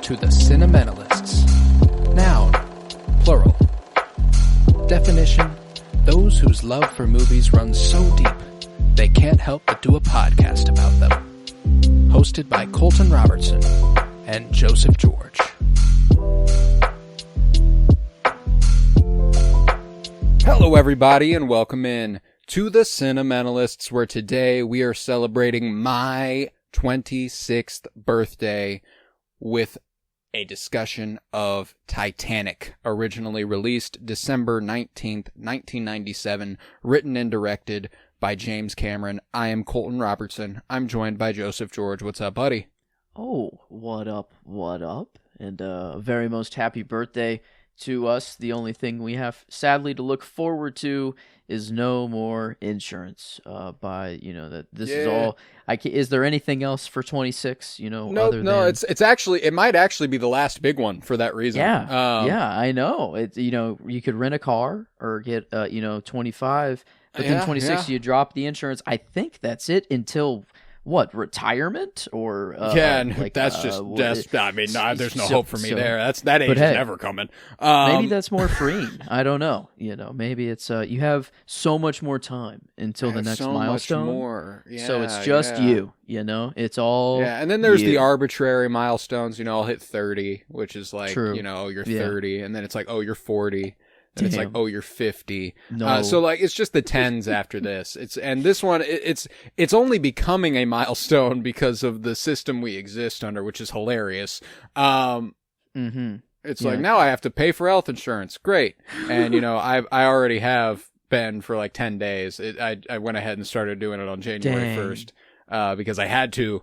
to the Cinementalists. Noun, plural. Definition, those whose love for movies runs so deep, they can't help but do a podcast about them. Hosted by Colton Robertson and Joseph George. Hello everybody and welcome in to the Cinementalists, where today we are celebrating my 26th birthday with a discussion of Titanic, originally released December 19th, 1997, written and directed by James Cameron. I am Colton Robertson. I'm joined by Joseph George. What's up, buddy? Oh, what up? And very most happy birthday to us. The only thing we have, sadly, to look forward to is no more insurance. Is all. Is there anything else for 26? It's actually, it might actually be the last big one for that reason. Yeah, I know. It's you could rent a car or get 25, but then 26 you drop the insurance. I think that's it until. What, retirement or there's no hope for me there. That age is never coming. Maybe that's more freeing. I don't know. Maybe it's you have so much more time until the next milestone. Much more. Yeah, so it's just you. It's all. Yeah, and then there's the arbitrary milestones. I'll hit 30, which is like True. You're 30, and then it's like, oh, you're 40. And it's like, oh, you're 50. No. So like, it's just the tens after this. This one, it's only becoming a milestone because of the system we exist under, which is hilarious. It's like, now I have to pay for health insurance. Great. And I already have been for like 10 days. I went ahead and started doing it on January 1st, because I had to.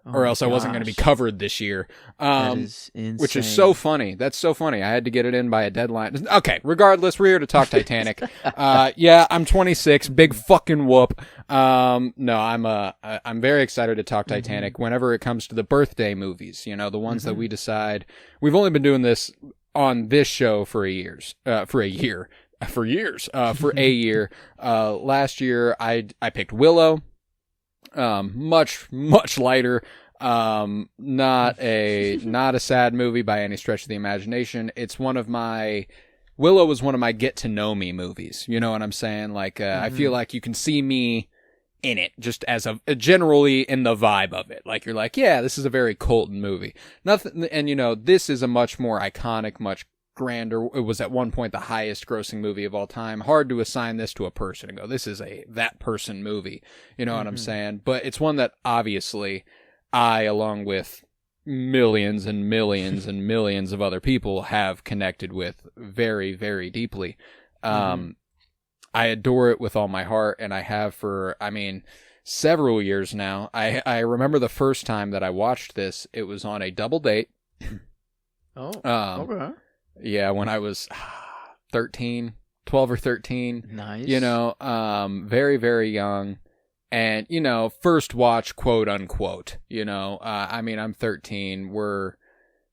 Or else I wasn't going to be covered this year. That is insane. Which is so funny. That's so funny. I had to get it in by a deadline. Okay, regardless, we're here to talk Titanic. I'm 26. Big fucking whoop. I'm very excited to talk Titanic whenever it comes to the birthday movies. The ones that we decide. We've only been doing this on this show for a year. Last year, I picked Willow. Much lighter. Not a sad movie by any stretch of the imagination. Willow was one of my get to know me movies. You know what I'm saying? Like, I feel like you can see me in it, just as generally in the vibe of it. Like, you're like, yeah, this is a very Colton movie. Nothing, and this is a much more iconic, much grander. It was at one point the highest grossing movie of all time. Hard to assign this to a person and go, this is that person movie. You know what I'm saying? But it's one that obviously I, along with millions and millions and millions of other people, have connected with very, very deeply. I adore it with all my heart, and I have for, several years now. I remember the first time that I watched this, it was on a double date. Okay. Yeah, when I was 13, 12 or 13. Nice. Very, very young. And, first watch, quote unquote. I'm 13.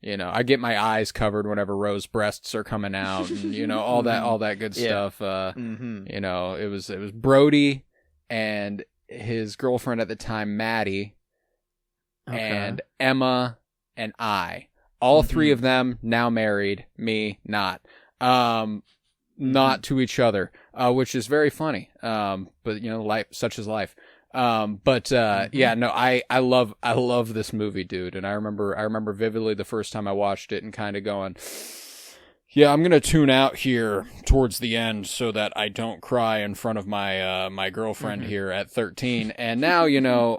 I get my eyes covered whenever Rose breasts are coming out and, all that good stuff. It was Brody and his girlfriend at the time, Maddie, and Emma and I. All three of them now married, me not. Not to each other, which is very funny. But life, such is life. I love this movie, dude. And I remember vividly the first time I watched it and kind of going, yeah, I'm going to tune out here towards the end so that I don't cry in front of my girlfriend here at 13. And now,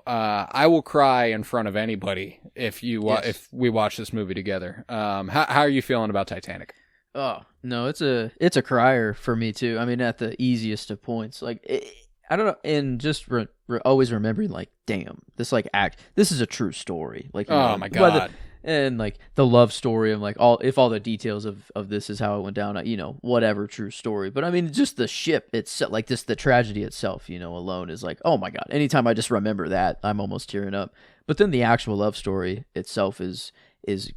I will cry in front of anybody if we watch this movie together. How are you feeling about Titanic? Oh, no, it's a crier for me too. At the easiest of points. Like, I don't know, and just always remembering, like, damn, this is a true story. Like, oh my God. And like the love story, I'm like, all the details of this is how it went down, whatever, true story. But just the ship itself, like the tragedy itself, alone is like, oh my God. Anytime I just remember that, I'm almost tearing up. But then the actual love story itself is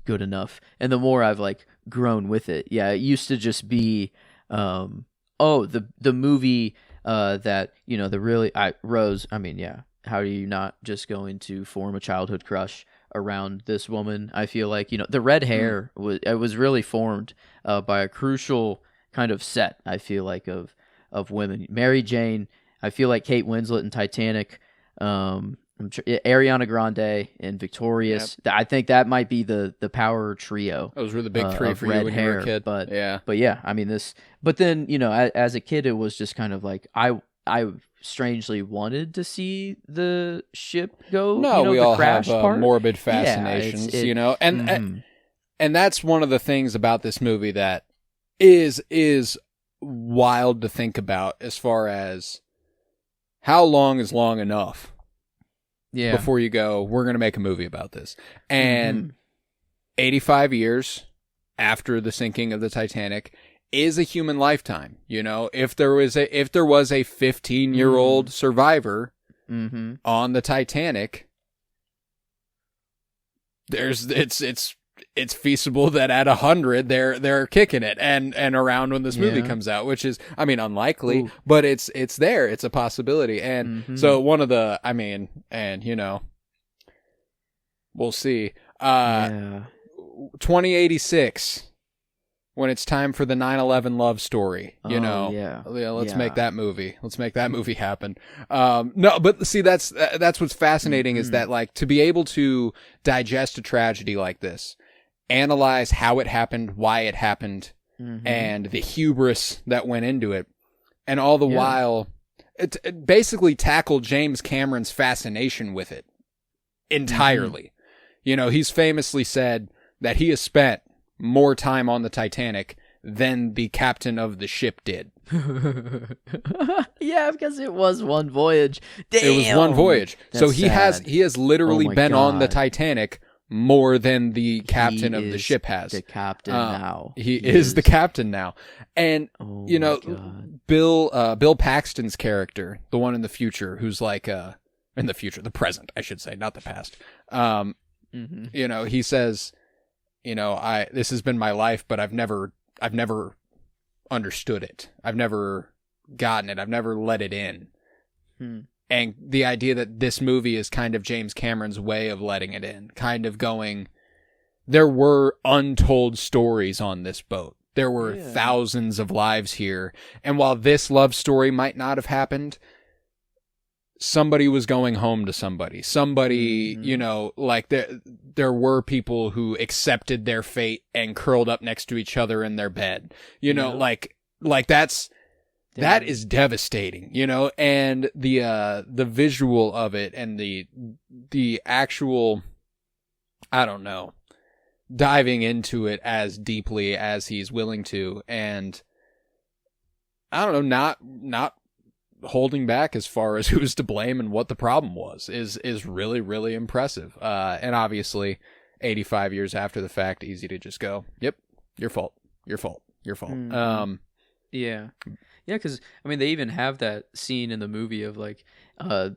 good enough. And the more I've like grown with it, it used to just be, the movie that Rose. How are you not just going to form a childhood crush around this woman. I feel like, the red hair was really formed by a crucial kind of set, I feel like, of women. Mary Jane, I feel like Kate Winslet in Titanic, Ariana Grande and Victorious. Yep. I think that might be the power trio. Those were the big three for you when you were a kid. But yeah, I mean this. But then as a kid, it was just kind of like I strangely wanted to see the ship go. No, we the all crash have part. morbid fascinations, and that's one of the things about this movie that is wild to think about, as far as how long is long enough. Yeah. Before you go, we're going to make a movie about this. And 85 years after the sinking of the Titanic is a human lifetime. If there was a 15-year-old survivor on the Titanic, it's feasible that at 100 they're kicking it and around when this movie comes out, which is, I mean, unlikely, but it's there. It's a possibility. And so one of the, we'll see. 2086, when it's time for the 9/11 love story, let's make that movie. Let's make that movie happen. No, but see, that's what's fascinating is that, like, to be able to digest a tragedy like this, analyze how it happened, why it happened, and the hubris that went into it, and all the while, it basically tackled James Cameron's fascination with it entirely. He's famously said that he has spent more time on the Titanic than the captain of the ship did. Yeah, because it was one voyage. Damn. It was one voyage. That's so he has literally been on the Titanic more than the captain of the ship has. The captain now. He is the captain now. And Bill Paxton's character, the one in the future, who's like in the future, the present, I should say, not the past. He says, this has been my life, but I've never understood it. I've never gotten it. I've never let it in. And the idea that this movie is kind of James Cameron's way of letting it in, kind of going, there were untold stories on this boat. There were thousands of lives here. And while this love story might not have happened, somebody was going home to somebody. Somebody, like there were people who accepted their fate and curled up next to each other in their bed. Like that is devastating, and the visual of it and the actual, I don't know, diving into it as deeply as he's willing to, and I don't know, not holding back as far as who's to blame and what the problem was is really, really impressive. And obviously 85 years after the fact, easy to just go, yep, your fault. Yeah, because, I mean, they even have that scene in the movie of, like,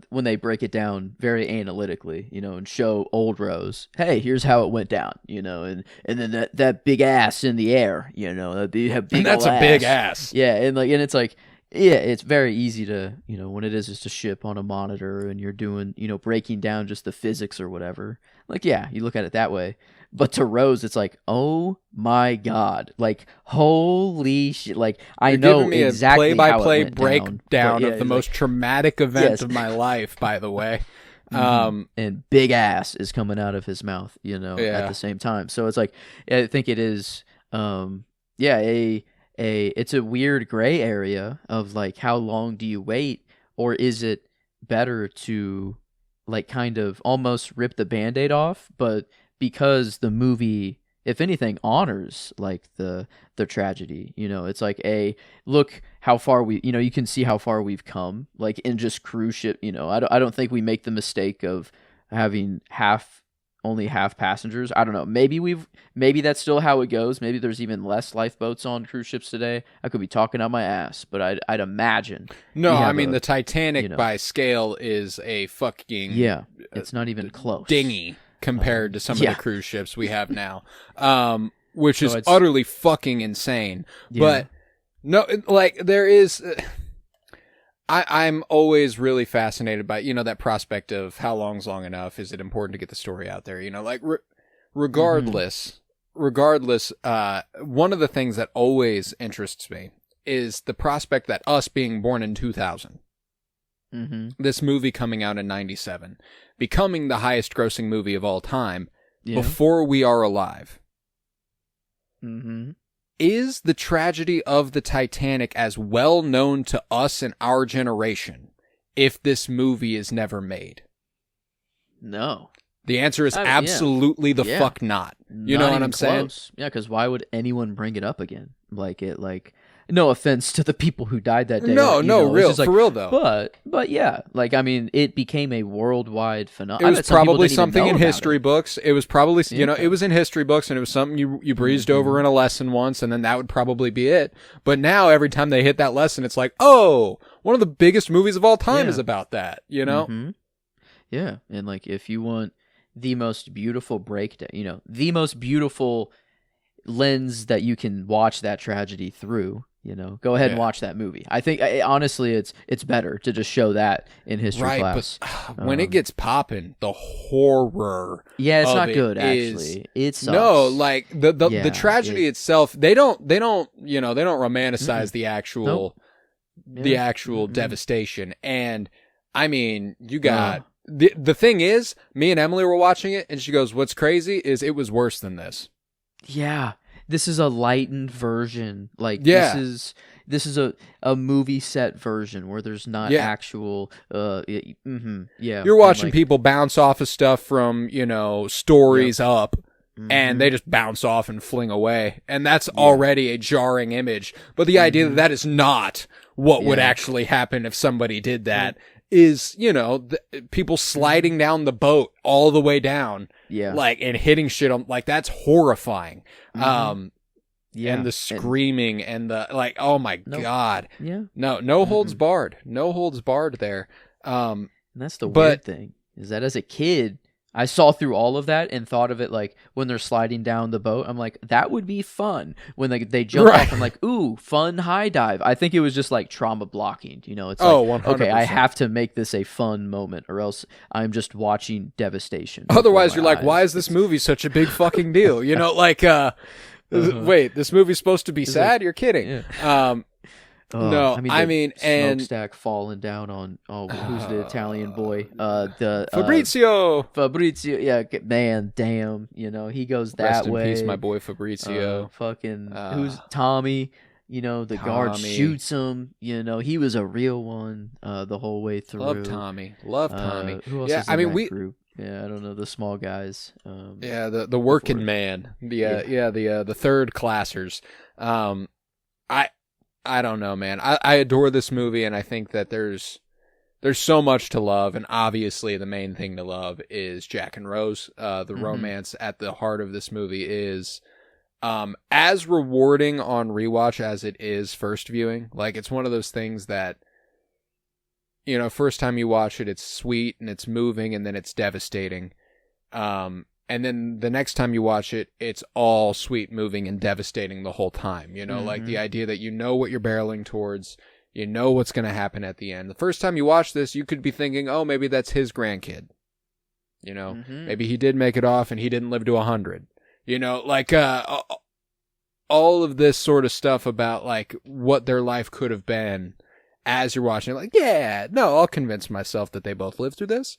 when they break it down very analytically, and show old Rose, hey, here's how it went down, and then that big ass in the air, that big and that's a big ass. Yeah, and it's like, yeah, it's very easy to, when it is just a ship on a monitor and you're doing, breaking down just the physics or whatever. Like, yeah, you look at it that way. But to Rose, it's like, oh my God, like, holy shit. Like, You're I know giving me exactly a play-by-play breakdown of the most traumatic event of my life, by the way. And big ass is coming out of his mouth, at the same time. So it's like, I think it is, it's a weird gray area of, like, how long do you wait, or is it better to, like, kind of almost rip the Band-Aid off, but because the movie, if anything, honors, like, the tragedy, it's like, look how far you can see how far we've come, like, in just cruise ship, I don't think we make the mistake of having only half passengers. I don't know. Maybe that's still how it goes. Maybe there's even less lifeboats on cruise ships today. I could be talking out my ass, but I'd imagine. No, I mean, the Titanic by scale is a fucking it's not even close dinghy compared to some of the cruise ships we have now, which is utterly fucking insane. Yeah. But no, like, there is. I'm always really fascinated by, that prospect of how long's long enough. Is it important to get the story out there? Like regardless, one of the things that always interests me is the prospect that us being born in 2000, this movie coming out in 97, becoming the highest grossing movie of all time before we are alive. Is the tragedy of the Titanic as well known to us in our generation if this movie is never made? No. The answer is absolutely fuck not. You know what I'm saying? Yeah, because why would anyone bring it up again? No offense to the people who died that day. No, real, for real though. But yeah, it became a worldwide phenomenon. It was probably something in history books. It was probably, it was in history books, and it was something you breezed over in a lesson once, and then that would probably be it. But now every time they hit that lesson, it's like, oh, one of the biggest movies of all time is about that, Yeah, and if you want the most beautiful breakdown, the most beautiful lens that you can watch that tragedy through, go ahead and watch that movie. I think honestly it's better to just show that in history class. But when it gets popping, the horror it's not good actually. It sucks. No, the tragedy itself, they don't romanticize the actual devastation. And I mean, you got the thing is, me and Emily were watching it and she goes, "What's crazy is it was worse than this." Yeah. This is a lightened version. This is a movie set version where there's not actual You're watching people bounce off of stuff from, stories up, and they just bounce off and fling away. And that's already a jarring image. But the idea that is not what would actually happen if somebody did that is, people sliding down the boat all the way down. Yeah. And hitting shit on, that's horrifying. And the screaming and the, oh my God. Yeah. No holds barred. No holds barred there. And that's the weird thing, is that as a kid, I saw through all of that and thought of it when they're sliding down the boat, I'm like, that would be fun. When they jump off, I'm like, ooh, fun high dive. I think it was just trauma blocking. It's 100%. Okay, I have to make this a fun moment or else I'm just watching devastation. Otherwise, you're like, why is this movie such a big fucking deal? Wait, this movie's supposed to be sad? You're kidding. Yeah. No, and smokestack falling down on who's the Italian boy? Fabrizio. Yeah, man, damn. He goes that Rest in way. Peace, my boy Fabrizio. Who's Tommy? The guard shoots him. He was a real one the whole way through. Love Tommy. Who else is in that group? Yeah, I don't know, the small guys. The working man. The third classers. I don't know, man. I adore this movie, and I think that there's so much to love, and obviously the main thing to love is Jack and Rose. The romance at the heart of this movie is as rewarding on rewatch as it is first viewing. It's one of those things that, first time you watch it, it's sweet and it's moving, and then it's devastating. And then the next time you watch it, it's all sweet, moving, and devastating the whole time. The idea that what you're barreling towards, what's going to happen at the end. The first time you watch this, you could be thinking, oh, maybe that's his grandkid. Maybe he did make it off and he didn't live to 100. All of this sort of stuff about, what their life could have been as you're watching it. I'll convince myself that they both lived through this.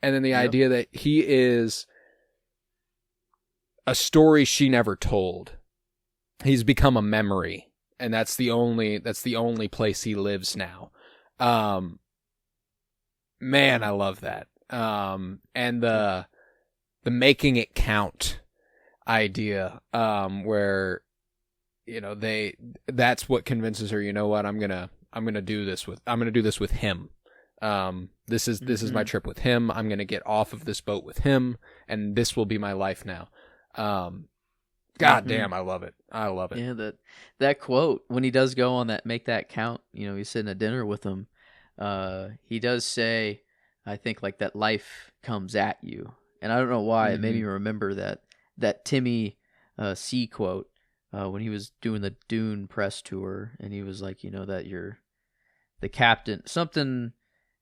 And then the idea that he is a story she never told. He's become a memory, and that's the only place he lives now. Man, I love that. And the making it count idea, where that's what convinces her. You know what? I'm gonna do this with him. This is my trip with him. I'm going to get off of this boat with him, and this will be my life now. God damn, I love it. Yeah, that quote, when he does go on that, make that count, he's sitting at dinner with him. He does say, I think that life comes at you. And I don't know why, it made me remember that Timmy C quote, when he was doing the Dune press tour, and he was like, that the captain, something,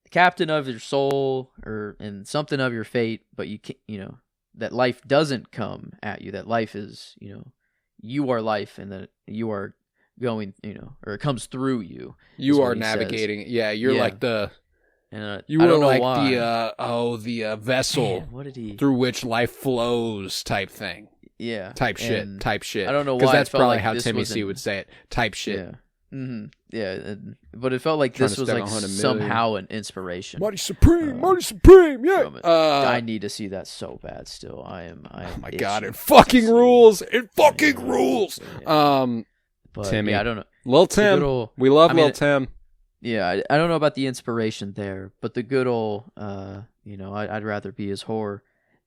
the captain of your soul, and something of your fate, but you can't, that life doesn't come at you. That life is, you are life, and that you are going, or it comes through you. You are navigating. Yeah, you're like the. You were like the vessel Man, what did he... through which life flows type thing. Yeah. Type shit. I don't know why. Because that's probably like how Timmy C would say it. Type shit. Yeah. Mm-hmm. Yeah. But it felt like this was like somehow an inspiration. Marty Supreme. Yeah. I need to see that so bad still. I am oh my God. It fucking rules. It fucking rules. But, Timmy. Yeah, I don't know. Lil Tim. We love Lil Tim. Yeah, I don't know about the inspiration there, but the good old, I'd rather be his whore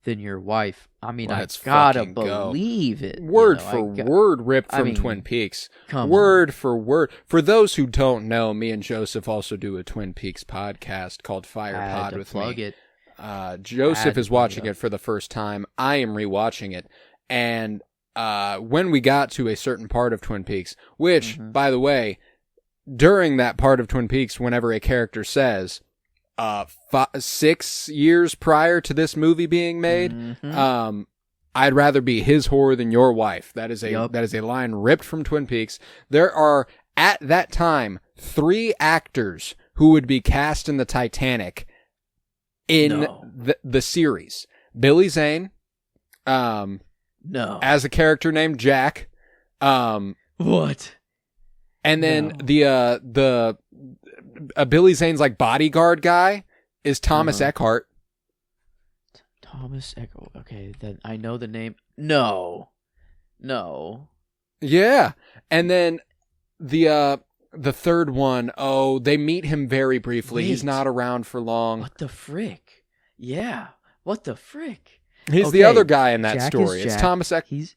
than your wife. I mean, I gotta believe it. Word for word ripped from Twin Peaks. Word for word. For those who don't know, me and Joseph also do a Twin Peaks podcast called Fire Pod with me. Joseph is watching it for the first time. I am rewatching it. And when we got to a certain part of Twin Peaks, which, by the way, during that part of Twin Peaks, whenever a character says, 6 years prior to this movie being made, I'd rather be his whore than your wife. That is a line ripped from Twin Peaks. There are, at that time, 3 actors who would be cast in the Titanic in the series. Billy Zane, as a character named Jack. What? And then the Billy Zane's like bodyguard guy is Thomas Eckhart. Thomas Eckhart. Okay, then I know the name. No. Yeah, and then the third one. Oh, they meet him very briefly. Wait. He's not around for long. What the frick? Yeah. What the frick? He's the other guy in that story. It's Thomas Eckhart. He's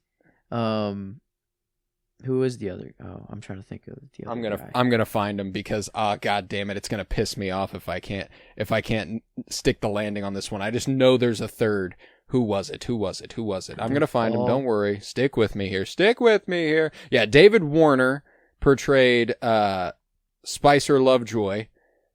who is the other? Oh, I'm trying to think of the other guy. I'm gonna find him because god damn it, it's gonna piss me off if I can't stick the landing on this one. I just know there's a third. Who was it? I'm gonna find him. Don't worry. Stick with me here. Yeah, David Warner portrayed Spicer Lovejoy,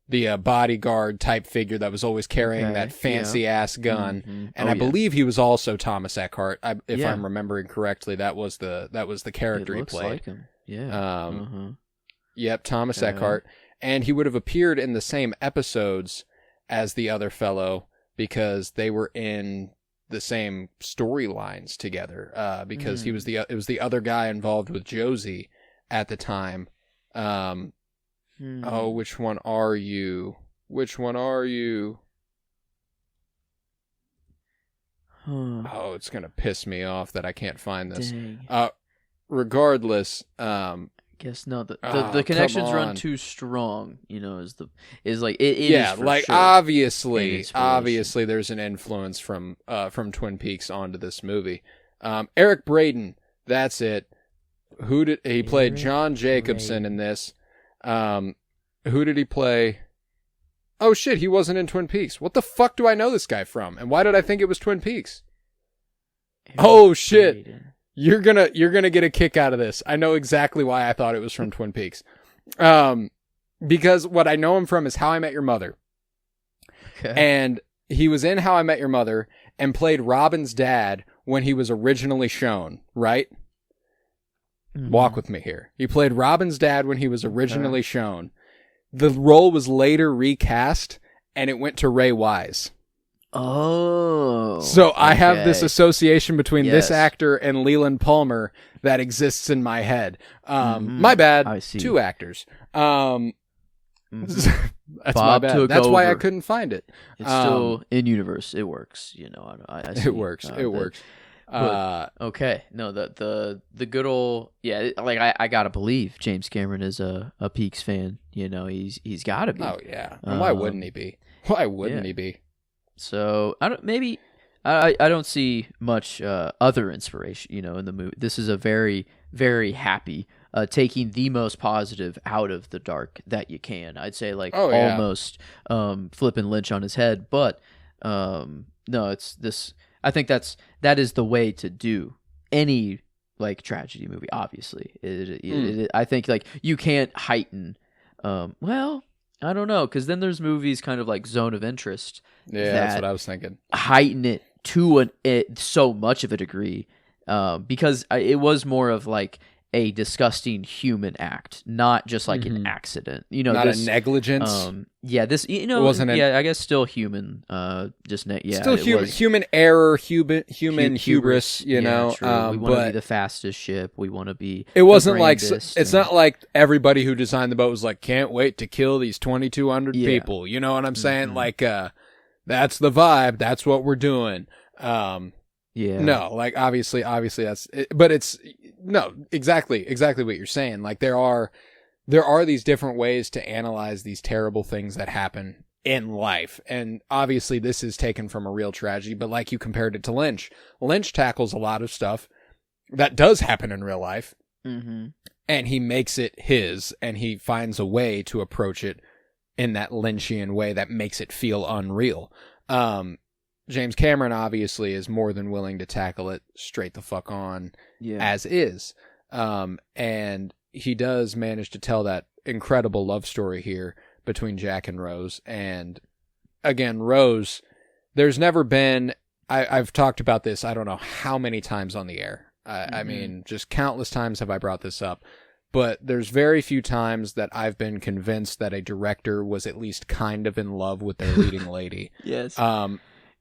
the bodyguard type figure that was always carrying that fancy ass gun, and I believe he was also Thomas Eckhart. If I'm remembering correctly, that was the character he played. Like him. Yeah. Yep, Thomas Eckhart, and he would have appeared in the same episodes as the other fellow because they were in the same storylines together. Because it was the other guy involved with Josie at the time. Oh, which one are you? Oh, it's going to piss me off that I can't find this. Regardless, I guess no, the connections run too strong, is like it is for like sure obviously there's an influence from Twin Peaks onto this movie. Eric Braeden, that's it. Who did he played? John Jacobson in this. Who did he play? Oh shit, he wasn't in Twin Peaks. What the fuck do I know this guy from? And why did I think it was Twin Peaks? Oh shit. You're gonna get a kick out of this. I know exactly why I thought it was from Twin Peaks. Because what I know him from is How I Met Your Mother. Okay. And he was in How I Met Your Mother and played Robin's dad when he was originally shown, right? Walk with me here. He played Robin's dad when he was originally shown. The role was later recast, and it went to Ray Wise. Oh. So I have this association between this actor and Leland Palmer that exists in my head. My bad. I see. 2 actors. That's my bad. That's why I couldn't find it. It's still in universe. It works. I see. It works. It works. Okay. No, the good old I gotta believe James Cameron is a Peaks fan. He's gotta be. Oh yeah. And why wouldn't he be? Why wouldn't he be? So I don't see much other inspiration. In the movie. This is a very, very happy taking the most positive out of the dark that you can. I'd say almost flipping Lynch on his head, but no, it's this. I think that is the way to do any tragedy movie. Obviously, I think you can't heighten. Well, I don't know, because then there's movies kind of like Zone of Interest Yeah, that's that what I was thinking. heighten it to so much of a degree, because it was more of like a disgusting human act, not just like an accident. You know, Not this, a negligence. yeah, this, you know, It wasn't yeah, I guess still human. Still human error, human hubris. You know, true. We want to be the fastest ship. We want to be. It wasn't like grandest, it's not like everybody who designed the boat was like, can't wait to kill these 2,200 people. You know what I'm saying? Like, that's the vibe. That's what we're doing. Yeah. No, like obviously that's it, but it's no, exactly what you're saying. Like there are these different ways to analyze these terrible things that happen in life. And obviously this is taken from a real tragedy, but like you compared it to Lynch. Lynch tackles a lot of stuff that does happen in real life. And he makes it his, and he finds a way to approach it in that Lynchian way that makes it feel unreal. James Cameron obviously is more than willing to tackle it straight the fuck on as is. And he does manage to tell that incredible love story here between Jack and Rose. And again, Rose, there's never been, I've talked about this, I don't know how many times on the air. I mean, just countless times have I brought this up. But there's very few times that I've been convinced that a director was at least kind of in love with their leading lady. Yes.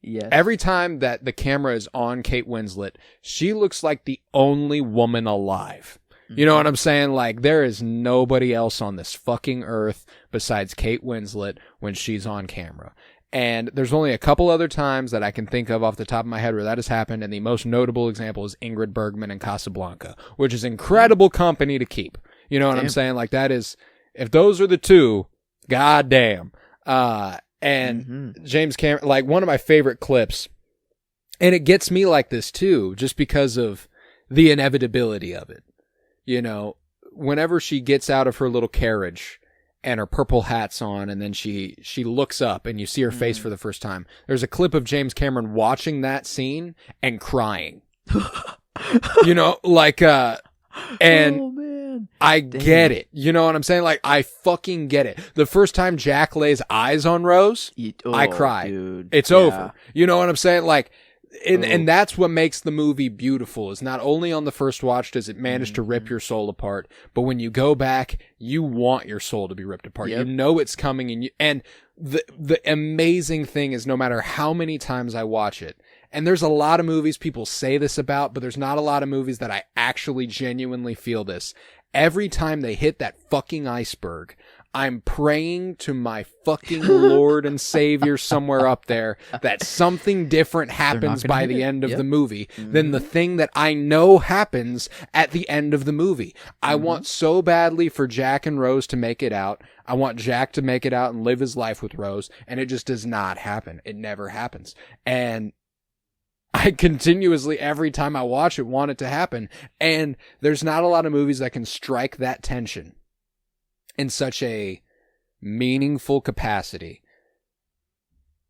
Yes. Every time that the camera is on Kate Winslet, she looks like the only woman alive. You know what I'm saying? Like, there is nobody else on this fucking earth besides Kate Winslet when she's on camera. And there's only a couple other times that I can think of off the top of my head where that has happened, and the most notable example is Ingrid Bergman in Casablanca, which is incredible company to keep. You know what I'm saying? Like, that is, if those are the two, goddamn. And James Cameron, like one of my favorite clips, and it gets me like this too, just because of the inevitability of it. You know, whenever she gets out of her little carriage and her purple hat's on, and then she looks up and you see her face for the first time, there's a clip of James Cameron watching that scene and crying. You know, like, and oh, man. I get it. You know what I'm saying? Like, I fucking get it. The first time Jack lays eyes on Rose, I cry. Dude. It's over. You know what I'm saying? Like, and that's what makes the movie beautiful, is not only on the first watch does it manage to rip your soul apart, but when you go back, you want your soul to be ripped apart. You know it's coming, and the amazing thing is, no matter how many times I watch it, and there's a lot of movies people say this about, but there's not a lot of movies that I actually genuinely feel this. Every time they hit that fucking iceberg, I'm praying to my fucking Lord and Savior somewhere up there that something different happens by the end of the movie than the thing that I know happens at the end of the movie. I want so badly for Jack and Rose to make it out. I want Jack to make it out and live his life with Rose, and it just does not happen. It never happens. And I continuously, every time I watch it, want it to happen. And there's not a lot of movies that can strike that tension in such a meaningful capacity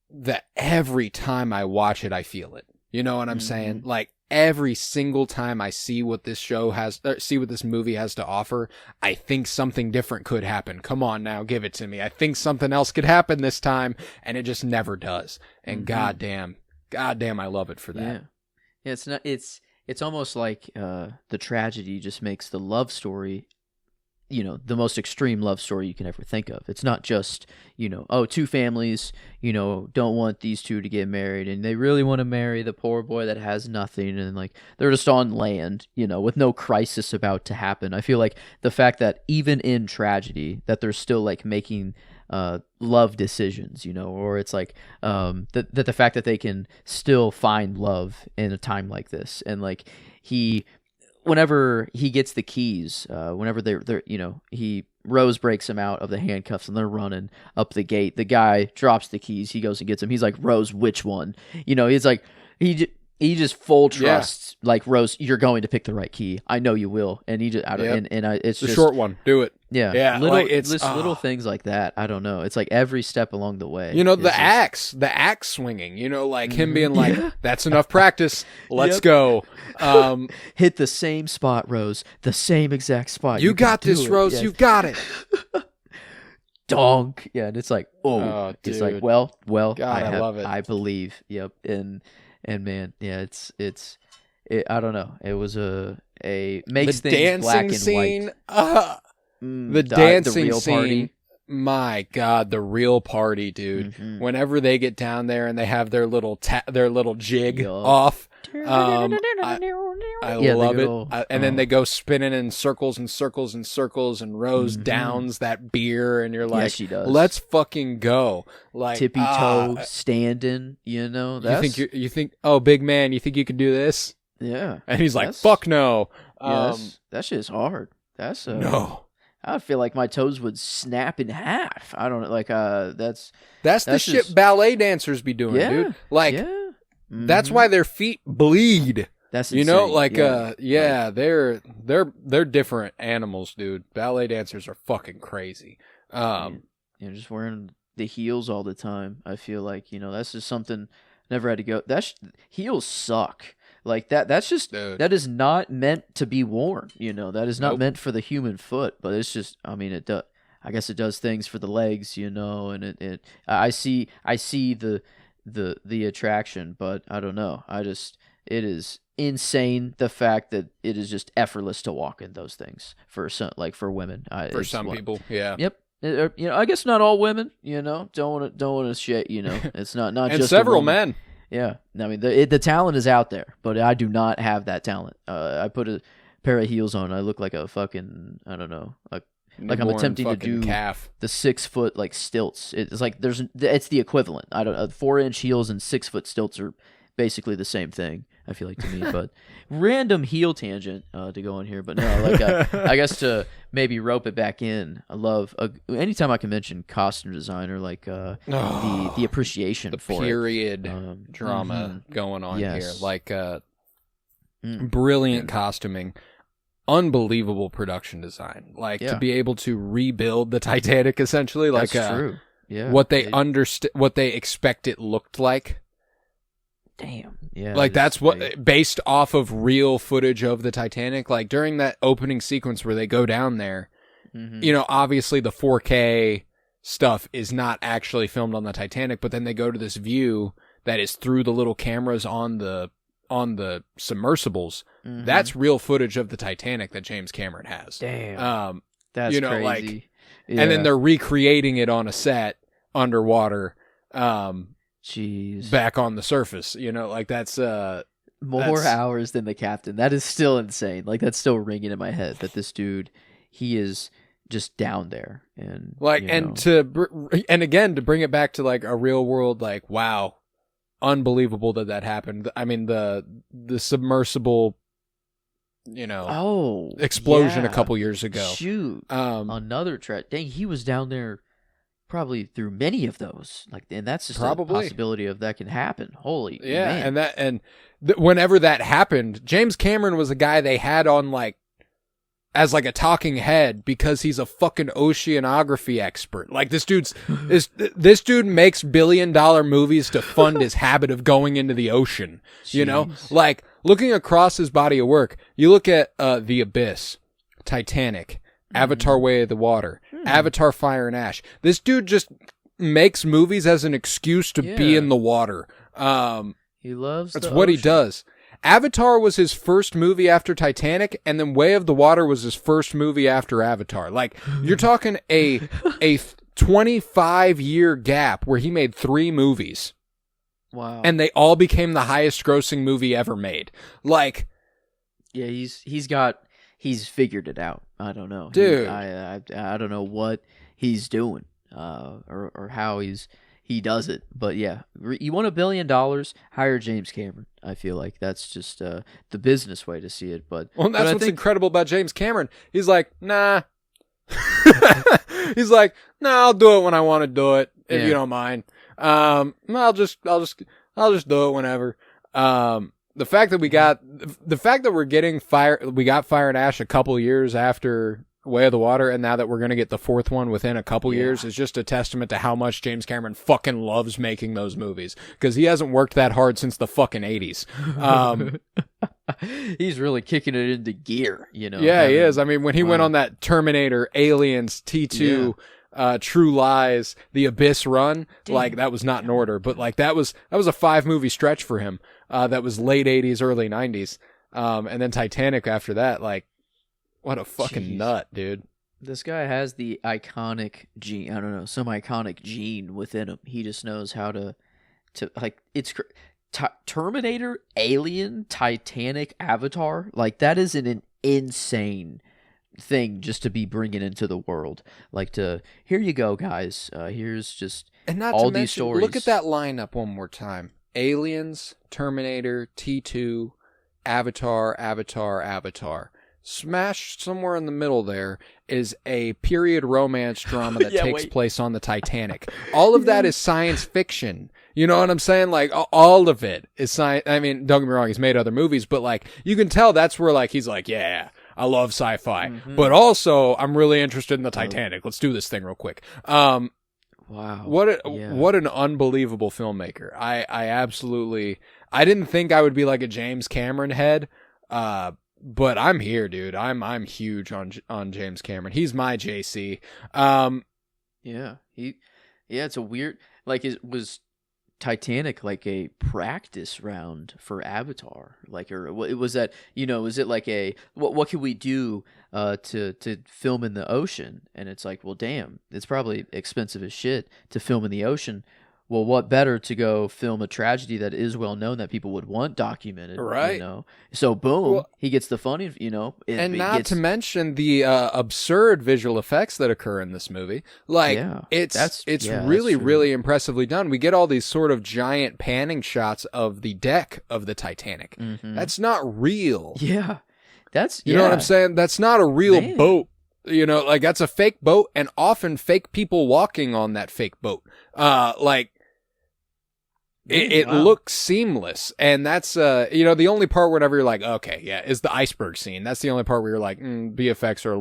that every time I watch it, I feel it. You know what I'm saying? Like, every single time I see what this see what this movie has to offer, I think something different could happen. Come on now, give it to me. I think something else could happen this time, and it just never does. And goddamn, I love it for that. Yeah, it's not. It's almost like the tragedy just makes the love story, you know, the most extreme love story you can ever think of. It's not just, you know, oh, two families, you know, don't want these two to get married, and they really want to marry the poor boy that has nothing, and like they're just on land, you know, with no crisis about to happen. I feel like the fact that even in tragedy, that they're still like making love decisions, you know, or it's like that the fact that they can still find love in a time like this, and like whenever he gets the keys, whenever they're you know, Rose breaks him out of the handcuffs and they're running up the gate, the guy drops the keys, he goes and gets him, he's like, Rose, which one? You know, he's like, he just full trusts, like, Rose, you're going to pick the right key. I know you will. And he just, it's the just short one. Do it. Yeah. Little things like that. I don't know. It's like every step along the way. You know, the axe swinging, you know, like him being like, that's enough practice. Let's go. Hit the same spot, Rose, the same exact spot. You got this, Rose. Yes. You got it. donk. Yeah, and it's like, Oh, it's like, dude. well, God, I love it. I believe. Yep. And man, yeah, I don't know. It was makes The things black and dancing white. scene. The The dancing real scene. party. My God, the real party, dude. Mhm. Whenever they get down there and they have their little jig Yup. off, I Yeah, they love it. go, And then they go spinning in circles and circles and circles, and Rose Mhm. downs that beer, and you're Yeah, like, she does. let's fucking go. Like tippy toe standing, you know. That's you think, oh, big man, you think you could do this? yeah. And he's like, That's- fuck no. Yeah, that shit's hard. That's No. I feel like my toes would snap in half. I don't know, like that's That's the shit just- ballet dancers be doing, Yeah, dude. Like, yeah. that's Mhm. why their feet bleed. That's You know, insane. like, yeah. they're different animals, dude. Ballet dancers are fucking crazy. Just wearing the heels all the time. I feel like, you know, that's just something never had to go. Heels suck. Like that's just Dude. that is not meant to be worn. You know, that is not Nope. meant for the human foot. But it's just, I mean, it does. I guess it does things for the legs, you know, and it. I see the attraction, but I don't know. It is insane the fact that it is just effortless to walk in those things for for women. For some people, yeah. Yep. You know, I guess not all women. You know, don't want to shit. You know, it's not And just a several woman. men. Yeah, I mean the talent is out there, but I do not have that talent. I put a pair of heels on, I look like a fucking, I don't know, like I'm Newborn attempting to fucking do calf. the 6 foot like stilts. It's like it's the equivalent. I don't 4-inch heels and 6 foot stilts are basically the same thing. I feel like to me, but random heel tangent to go on here, but no, like I guess to maybe rope it back in. I love anytime I can mention costume designer, like the appreciation The for period it. drama going on Yes. here. Like brilliant costuming. Unbelievable production design. Like to be able to rebuild the Titanic essentially. Like That's true. Yeah. what they what they expect it looked like. Damn. Yeah. Like that's what based off of real footage of the Titanic. Like during that opening sequence where they go down there, you know, obviously the 4K stuff is not actually filmed on the Titanic, but then they go to this view that is through the little cameras on the submersibles. That's real footage of the Titanic that James Cameron has. Damn. That's you know, crazy. like, yeah. and then they're recreating it on a set underwater. Jeez. Back on the surface, you know, like that's More hours than the captain. That is still insane. Like that's still ringing in my head that this dude, he is just down there and like, and again to bring it back to like a real world, like wow, unbelievable that happened. I mean the submersible, you know, explosion a couple years ago. Shoot, another Dang, he was down there. Probably through many of those, like, and that's just a possibility of that can happen. Holy, man. And whenever that happened, James Cameron was a guy they had on like as like a talking head because he's a fucking oceanography expert. Like this dude makes $1 billion movies to fund his habit of going into the ocean. Jeez. You know, like looking across his body of work, you look at The Abyss, Titanic. Avatar Way of the Water, Avatar Fire and Ash. This dude just makes movies as an excuse to be in the water. He loves that's what he does. Avatar was his first movie after Titanic, and then Way of the Water was his first movie after Avatar. Like, you're talking a 25-year gap where he made 3 movies. Wow. And they all became the highest grossing movie ever made. Like, yeah, he's figured it out. I don't know, dude. I don't know what he's doing, or how he does it. But yeah, you want $1 billion, hire James Cameron. I feel like that's just the business way to see it. But that's what's incredible about James Cameron. He's like, nah. He's like, nah, I'll do it when I want to do it. If you don't mind. I'll just do it whenever. The fact that we're getting we got Fire and Ash a couple years after Way of the Water, and now that we're going to get the 4th one within a couple years is just a testament to how much James Cameron fucking loves making those movies, because he hasn't worked that hard since the fucking 80s. He's really kicking it into gear, you know. Yeah, he is. I mean, when he went on that Terminator, Aliens, T2, True Lies, The Abyss run. Damn. Like, that was not in order, but like that was a 5-movie stretch for him. That was late 80s, early 90s. And then Titanic after that. Like, what a fucking nut, dude. This guy has the iconic gene. I don't know, some iconic gene within him. He just knows how to like, it's Terminator, Alien, Titanic, Avatar. Like, that is an insane thing just to be bringing into the world. Like, to, here you go, guys. Here's just and not all to these mention, stories. look at that lineup one more time. Aliens, Terminator, T2, Avatar, Avatar. Smashed somewhere in the middle there is a period romance drama that takes place on the Titanic. All of that is science fiction. You know what I'm saying? Like, all of it is science. I mean, don't get me wrong, he's made other movies, but like, you can tell that's where like, he's like, yeah, I love sci-fi, but also I'm really interested in the Titanic. Let's do this thing real quick. Wow. What an unbelievable filmmaker. I absolutely, I didn't think I would be like a James Cameron head. But I'm here, dude. I'm huge on James Cameron. He's my JC. It's a weird, like, it was Titanic like a practice round for Avatar, like, or was that, is it like a what can we do to film in the ocean? And it's like, well, damn, it's probably expensive as shit to film in the ocean. Well, what better to go film a tragedy that is well known that people would want documented, right? So boom, he gets the funding, to mention the absurd visual effects that occur in this movie. Like, it's really, really impressively done. We get all these sort of giant panning shots of the deck of the Titanic. Mm-hmm. That's not real. Yeah, you know what I'm saying? That's not a real boat. Like, that's a fake boat, and often fake people walking on that fake boat. It looks seamless, and that's the only part whenever you're like, okay, yeah, is the iceberg scene. That's the only part where you're like, VFX are a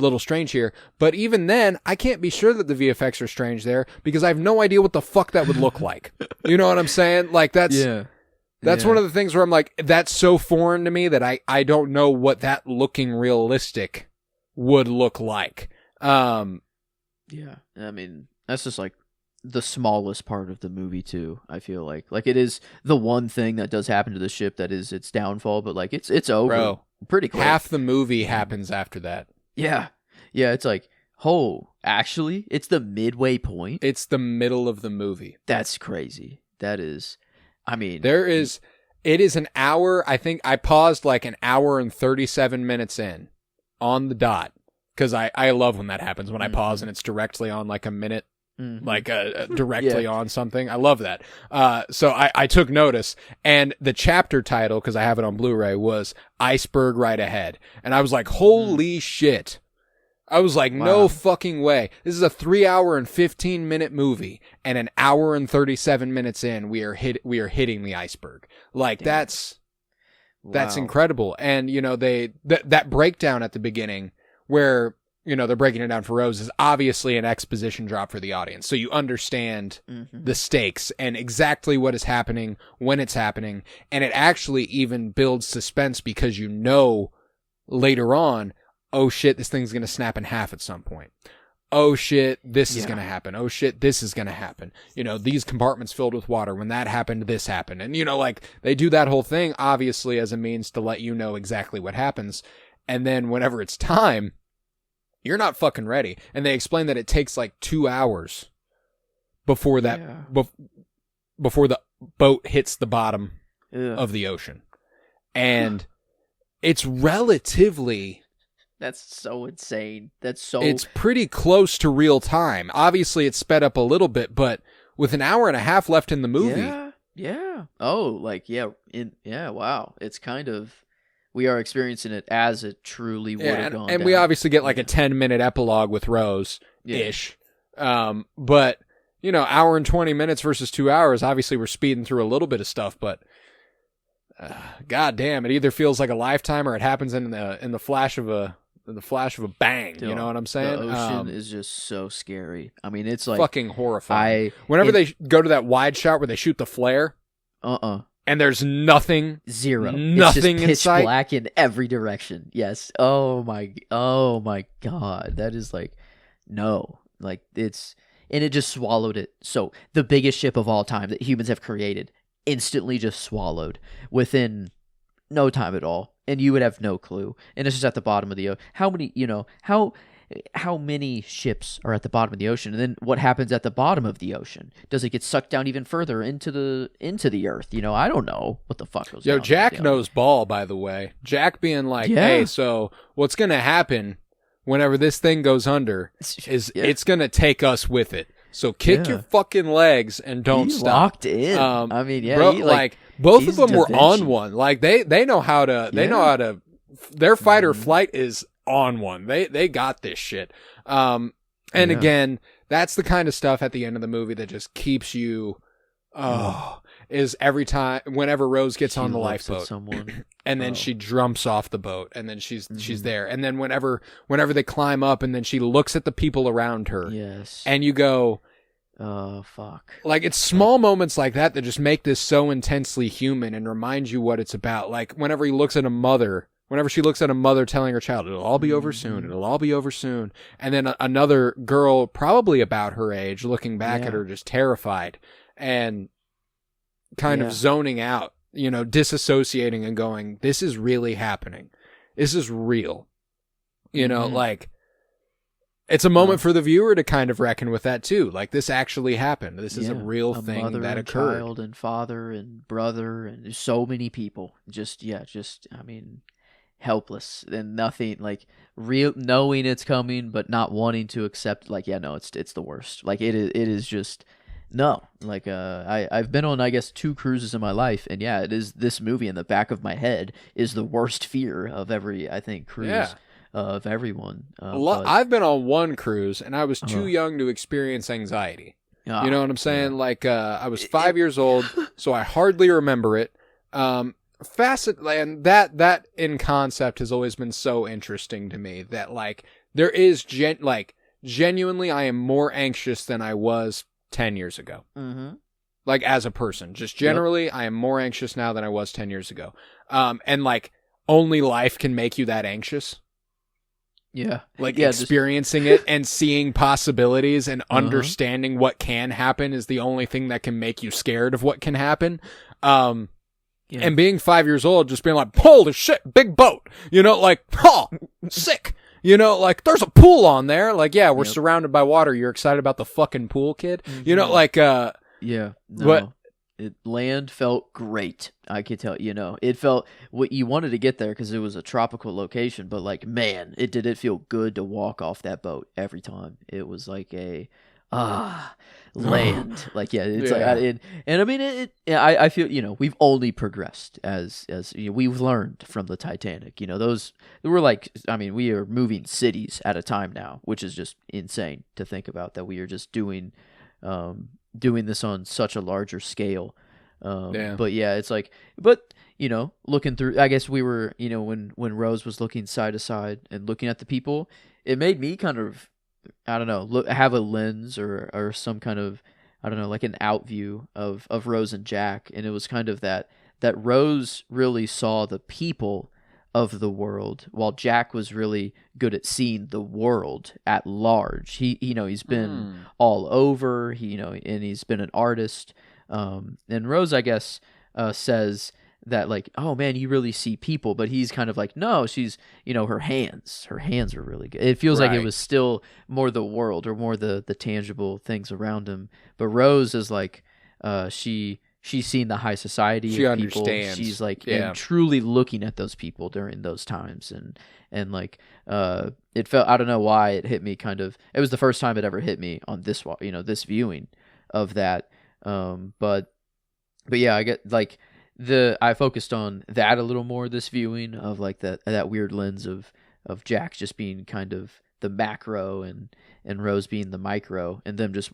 little strange here. But even then, I can't be sure that the VFX are strange there because I have no idea what the fuck that would look like. You know what I'm saying? Like, that's one of the things where I'm like, that's so foreign to me that I don't know what that looking realistic would look like. I mean, that's just like the smallest part of the movie too. I feel like it is the one thing that does happen to the ship that is its downfall, but like it's over pretty quick. Half the movie happens after that. Yeah, it's like, actually, it's the midway point. It's the middle of the movie. That's crazy. That is, I mean, it is an hour. I think I paused like an hour and 37 minutes in on the dot, because I love when that happens, when I pause and it's directly on like a minute. Like directly on something. I love that. So I took notice, and the chapter title, because I have it on Blu-ray, was Iceberg Right Ahead. And I was like, holy shit. I was like, no fucking way. This is a 3 hour and 15-minute movie, and an hour and 37 minutes in, we are hitting the iceberg. Like, that's incredible. And, that breakdown at the beginning where, they're breaking it down for Rose is obviously an exposition drop for the audience. So you understand the stakes and exactly what is happening when it's happening. And it actually even builds suspense because later on, oh shit, this thing's going to snap in half at some point. Oh shit, this is going to happen. Oh shit, this is going to happen. These compartments filled with water. When that happened, this happened. And, they do that whole thing, obviously, as a means to let you know exactly what happens. And then whenever it's time, you're not fucking ready. And they explain that it takes like 2 hours before before the boat hits the bottom of the ocean. And it's relatively... That's so insane. It's pretty close to real time. Obviously, it's sped up a little bit, but with an hour and a half left in the movie... Yeah. Oh, wow. It's kind of... We are experiencing it as it truly would have gone and down. we obviously get like a 10-minute epilogue with Rose-ish. But, hour and 20 minutes versus 2 hours, obviously we're speeding through a little bit of stuff, but god damn, it either feels like a lifetime or it happens in the flash of a bang. You know what I'm saying? The ocean is just so scary. I mean, it's like fucking horrifying. Whenever they go to that wide shot where they shoot the flare, and there's nothing, nothing it's just in pitch sight, black in every direction. Yes. Oh my god, that is like, no, Like and it just swallowed it. So the biggest ship of all time that humans have created instantly just swallowed within no time at all, and you would have no clue. And it's just at the bottom of the ocean. How many, how many ships are at the bottom of the ocean? And then what happens at the bottom of the ocean? Does it get sucked down even further into the earth? I don't know what the fuck goes on. Yo, Jack knows ball, by the way. Jack being like, hey, so what's going to happen whenever this thing goes under is it's going to take us with it. So kick your fucking legs and don't stop. Locked in. I mean, bro, both of them were on one. Like they know how to. They know how to. Their fight or flight is on one. They got this shit. Again, that's the kind of stuff at the end of the movie that just keeps you. Is every time whenever Rose gets on the lifeboat, and then she jumps off the boat, and then she's there, and then whenever they climb up, and then she looks at the people around her, and you go, oh fuck! Like it's small moments like that just make this so intensely human and remind you what it's about. Like whenever she looks at a mother telling her child, it'll all be over soon, it'll all be over soon, and then another girl probably about her age looking back at her just terrified and kind of zoning out, disassociating and going, this is really happening. This is real. Like it's a moment for the viewer to kind of reckon with that too. Like this actually happened. This is a real thing that occurred. Child and father and brother and so many people helpless and nothing, like real, knowing it's coming but not wanting to accept. Like it's the worst. Like it is just. No, like I've been on, I guess, 2 cruises in my life, and it is this movie in the back of my head is the worst fear of every, I think, cruise of everyone. I've been on 1 cruise, and I was too young to experience anxiety. You know what I'm saying? Yeah. Like I was 5 years old, so I hardly remember it. And that in concept has always been so interesting to me that like there is genuinely I am more anxious than I was 10 years ago. Like as a person, just generally, I am more anxious now than I was 10 years ago. And like only life can make you that anxious. Like experiencing it and seeing possibilities and understanding what can happen is the only thing that can make you scared of what can happen. And being 5 years old, just being like, holy shit, big boat, like, sick. Like there's a pool on there. Like, we're surrounded by water. You're excited about the fucking pool, kid. But land felt great. I could tell. It felt what you wanted to get there because it was a tropical location. But like, man, it feel good to walk off that boat every time. It was like a land. Like, like, and I mean, I feel, we've only progressed as we've learned from the Titanic. We're like, I mean, we are moving cities at a time now, which is just insane to think about, that we are just doing this on such a larger scale. But it's like, looking through, I guess we were, when Rose was looking side to side and looking at the people, it made me kind of, I don't know, have a lens or some kind of, I don't know, like an out view of Rose and Jack. And it was kind of that Rose really saw the people of the world, while Jack was really good at seeing the world at large. He's been all over, and he's been an artist. And Rose, I guess, says that like, oh man, you really see people, but he's kind of like, no, she's, her hands are really good. It feels like it was still more the world or more the tangible things around him. But Rose is like, she's seen the high society she of people. Understands. She's like and truly looking at those people during those times. And like, it felt, I don't know why it hit me kind of, it was the first time it ever hit me on this, this viewing of that. But I get like, I focused on that a little more this viewing of like that weird lens of Jack just being kind of the macro and Rose being the micro, and them just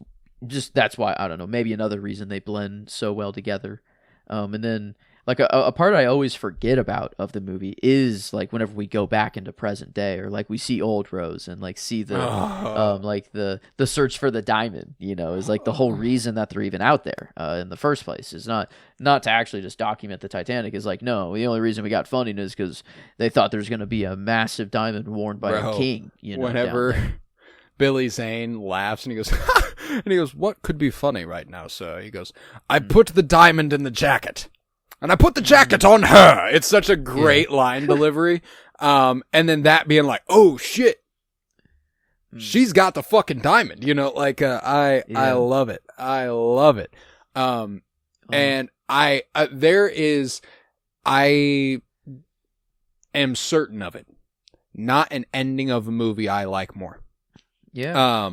that's why, I don't know, maybe another reason they blend so well together. And then like a part I always forget about of the movie is like whenever we go back into present day, or like we see old Rose and like see the like the search for the diamond, is like the whole reason that they're even out there in the first place, is not to actually just document the Titanic. Is like, no, the only reason we got funding is because they thought there's going to be a massive diamond worn by a king. Billy Zane laughs and he goes, and he goes, "What could be funny right now, sir?" He goes, "I put the diamond in the jacket, and I put the jacket on her." It's such a great line delivery. And then that being like, "Oh shit, she's got the fucking diamond," you know, like, I love it. I love it. And I am certain of it. Not an ending of a movie I like more. Yeah.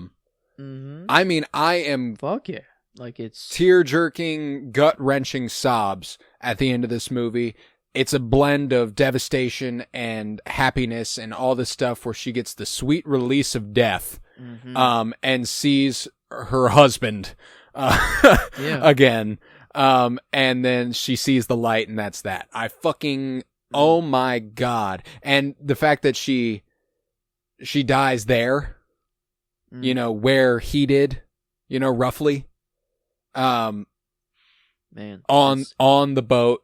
I mean, I am Fuck yeah. Like it's tear-jerking, gut-wrenching sobs at the end of this movie. It's a blend of devastation and happiness and all this stuff where she gets the sweet release of death, and sees her husband again. And then she sees the light, and that's that. I fucking, oh my God. And the fact that she dies there, you know, where he did, you know, roughly, man, on the boat,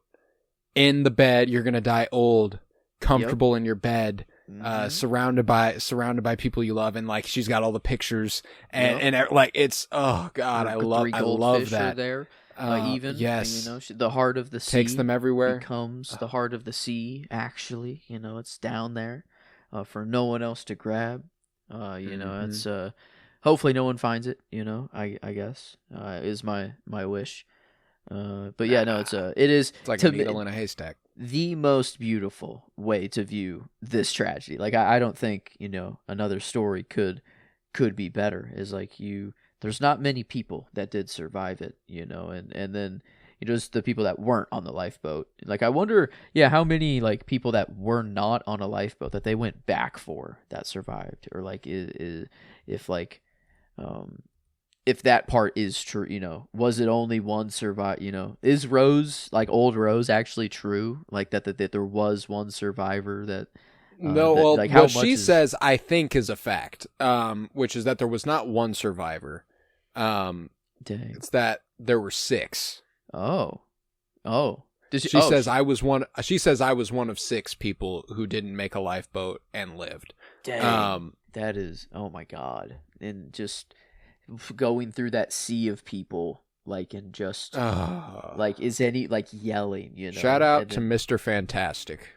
in the bed, you're going to die old, comfortable in your bed, surrounded by people you love. And like, she's got all the pictures and like, it's, oh God, I love that. There. Even yes, and, you know, the heart of the sea takes them everywhere. Becomes the heart of the sea. Actually, you know, it's down there for no one else to grab. You know, it's hopefully no one finds it. You know, I guess is my wish. But yeah, no, it is. It's like a needle in a haystack. The most beautiful way to view this tragedy. Like I don't think, you know, another story could be better. Is like there's not many people that did survive it, you know, and then, you know, just the people that weren't on the lifeboat. Like, I wonder, how many, like, people that were not on a lifeboat that they went back for that survived, or, like, if, like, if that part is true, you know, was it only one survive, you know, is Rose, like, old Rose actually true? Like, that there was one survivor that... No, well, like what she says, I think, is a fact, which is that there was not one survivor. Dang. It's that there were 6. Oh. She says I was one. She says I was one of 6 people who didn't make a lifeboat and lived. Dang. That is, oh my God. And just going through that sea of people, like, and just, like, is any, like, yelling, you know? Shout out to Mr. Fantastic.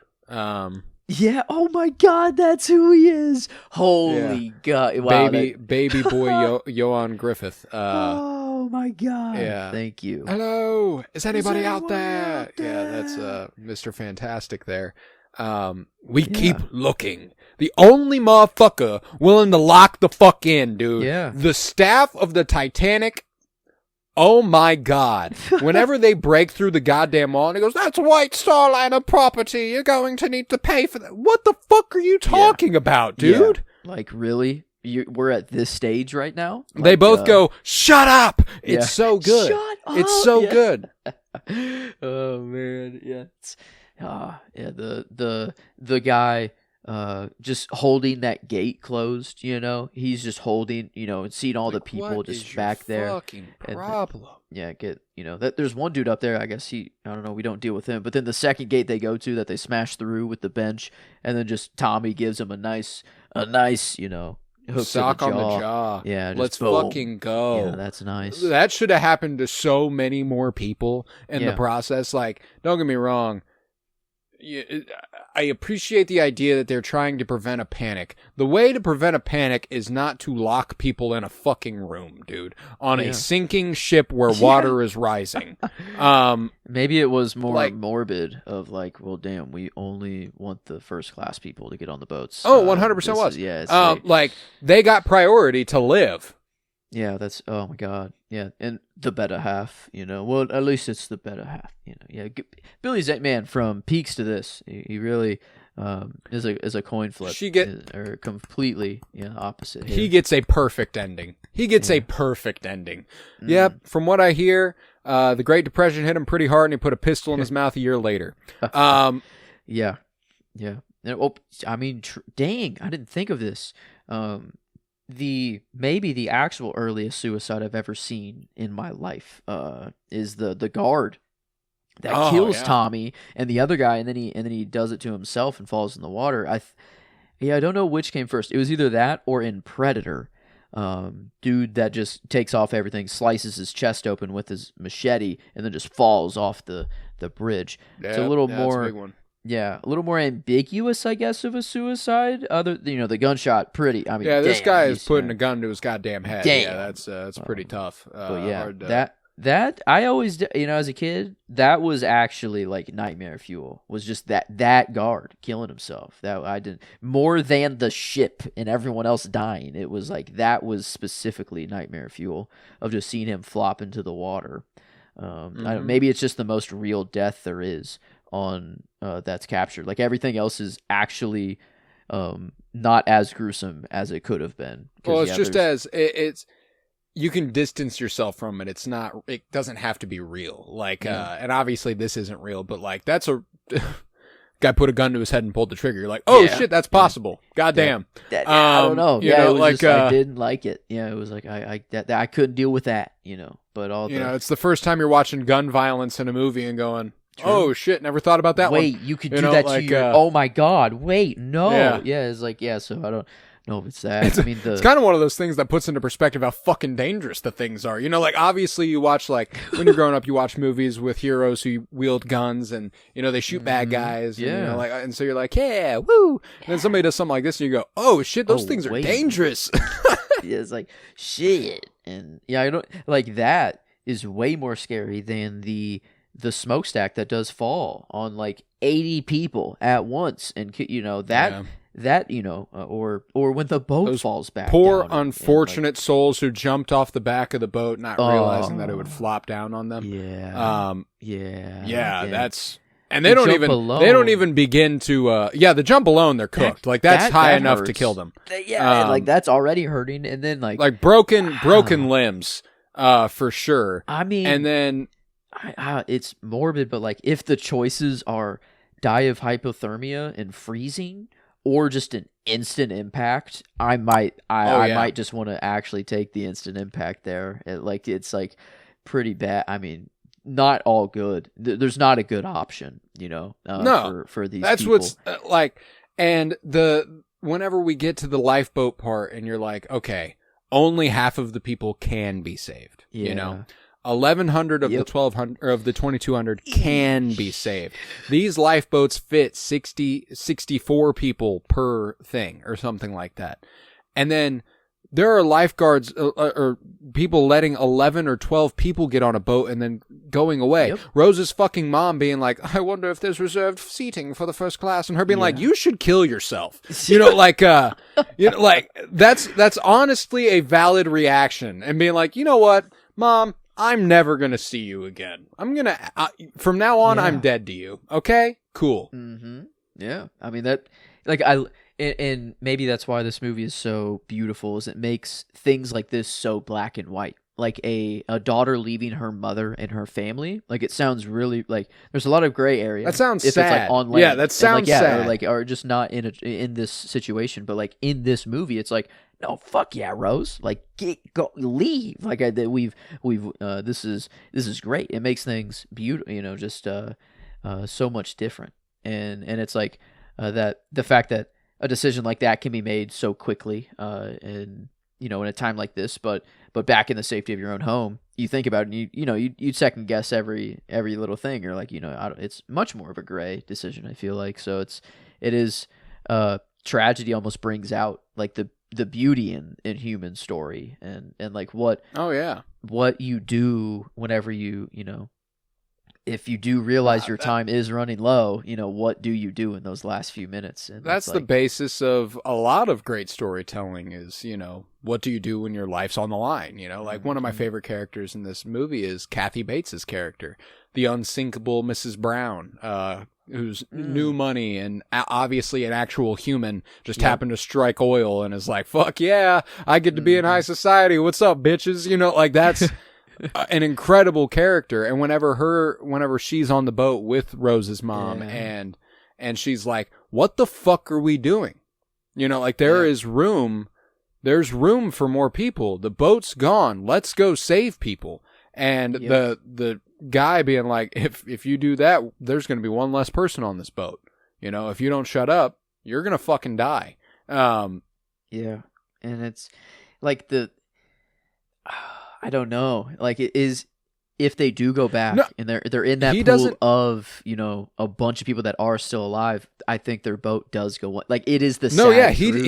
Yeah, oh my God, that's who he is. Holy God. Wow, baby boy Johan Griffith. Oh my God. Yeah. Thank you. Hello. Is anybody out there? Yeah, that's Mr. Fantastic there. We keep looking. The only motherfucker willing to lock the fuck in, dude. Yeah. The staff of the Titanic. Oh my God. Whenever they break through the goddamn wall and he goes, "That's White Star Line of property. You're going to need to pay for that." What the fuck are you talking about, dude? Yeah. Like, really? We're at this stage right now? Like, they both go, "Shut up." It's so good. Shut up. It's so good. Oh man. Yeah. The guy just holding that gate closed, you know, he's just holding, you know, and seeing all the people just back there. Fucking problem. You know, that there's one dude up there, I guess I don't know, we don't deal with him, but then the second gate they go to that they smash through with the bench, and then just Tommy gives him a nice, you know, hook sock to the on the jaw. Yeah, just let's boom. fucking go. Yeah, that's nice. That should have happened to so many more people in the process. Like, don't get me wrong. I appreciate the idea that they're trying to prevent a panic. The way to prevent a panic is not to lock people in a fucking room, dude, on a sinking ship where water is rising. Maybe it was more like, morbid of like, well, damn, we only want the first class people to get on the boats. Oh, 100% was. Yeah. Like, they got priority to live. Yeah, that's, oh my God. Yeah, and the better half, you know. Well, at least it's the better half, you know. Yeah, Billy Zane, man, from peaks to this, he really is a coin flip. Or completely opposite. He gets a perfect ending. Yep, from what I hear, the Great Depression hit him pretty hard, and he put a pistol in his mouth a year later. Yeah. Oh, I mean, dang, I didn't think of this. Maybe the actual earliest suicide I've ever seen in my life is the guard that kills Tommy and the other guy, and then he does it to himself and falls in the water. I don't know which came first. It was either that or in Predator dude that just takes off everything, slices his chest open with his machete, and then just falls off the bridge. It's a little more, that's a big one. yeah, a little more ambiguous, I guess, of a suicide. Other, the gunshot, pretty. I mean, this damn, guy is putting a gun to his goddamn head. Damn. Yeah, that's pretty tough. But yeah, hard to... that I always, as a kid, that was actually like nightmare fuel. Was just that guard killing himself. That I didn't, more than the ship and everyone else dying. It was like that was specifically nightmare fuel of just seeing him flop into the water. Maybe it's just the most real death there is on that's captured. Like everything else is actually not as gruesome as it could have been. Well, it's just as it's. You can distance yourself from it. It doesn't have to be real. Like, and obviously this isn't real, but like, that's a guy put a gun to his head and pulled the trigger. You're like, oh shit, that's possible. Goddamn. I don't know. It was like, I didn't like it. Yeah. It was like, I couldn't deal with that, but it's the first time you're watching gun violence in a movie and going, true. Oh shit, never thought about that one. Wait, you could do that to your, oh my God. Wait, no. Yeah. It's like, so I don't. No, it's that. It's kind of one of those things that puts into perspective how fucking dangerous the things are. Like obviously you watch when you're growing up, you watch movies with heroes who wield guns and they shoot bad guys. Yeah. And, and so you're like, yeah, woo. And then somebody does something like this and you go, oh shit, those things are dangerous. Yeah, it's like shit, and I don't like that is way more scary than the smokestack that does fall on like 80 people at once, and that. That or when the boat falls back. Poor unfortunate souls who jumped off the back of the boat, not realizing that it would flop down on them. Yeah. Yeah. That's and they don't even begin to. The jump alone, they're cooked. That's high enough hurts. To kill them. That's already hurting, and then like broken limbs, for sure. I mean, and then it's morbid, but like if the choices are die of hypothermia and freezing, or just an instant impact, I might just want to actually take the instant impact there. It's like pretty bad. I mean, not all good. There's not a good option, no, for these. That's people. What's and whenever we get to the lifeboat part, and you're like, okay, only half of the people can be saved. 1,100 of the 1,200 or of the 2,200 can be saved. These lifeboats fit 64 people per thing or something like that. And then there are lifeguards or people letting 11 or 12 people get on a boat and then going away. Yep. Rose's fucking mom being like, I wonder if there's reserved seating for the first class. And her being like, you should kill yourself. That's honestly a valid reaction. And being like, you know what, Mom, I'm never going to see you again. I'm going to, from now on, I'm dead to you. Okay? Cool. Mm-hmm. Yeah. I mean, that, and maybe that's why this movie is so beautiful, is it makes things like this so black and white. Like a daughter leaving her mother and her family. Like, it sounds really, there's a lot of gray area. That sounds if sad. It's on land. Yeah, that sounds sad. Or just not in this situation, but in this movie, it's like, no, fuck yeah, Rose. Go leave. This is great. It makes things beautiful. Just so much different. And it's like that the fact that a decision like that can be made so quickly, and in a time like this, but back in the safety of your own home, you think about it, and you'd second guess every little thing. You're like, it's much more of a gray decision, I feel like. So it is tragedy almost brings out the beauty in human story and what you do whenever if you do realize your time is running low, what do you do in those last few minutes? And that's the basis of a lot of great storytelling is, what do you do when your life's on the line? One of my favorite characters in this movie is Kathy Bates's character, the unsinkable Mrs. Brown, who's new money and obviously an actual human, just happened to strike oil and is like, fuck yeah, I get to be in high society. What's up, bitches? That's an incredible character. And whenever she's on the boat with Rose's mom and she's like, what the fuck are we doing? There's room for more people. The boat's gone. Let's go save people. And the guy being like, if you do that, there's going to be one less person on this boat. If you don't shut up, you're going to fucking die. Yeah. And it's like I don't know. Like it is if they do go back No, and they're in that he pool doesn't- of, you know, a bunch of people that are still alive, I think their boat does go like it is the No, sad yeah, truth.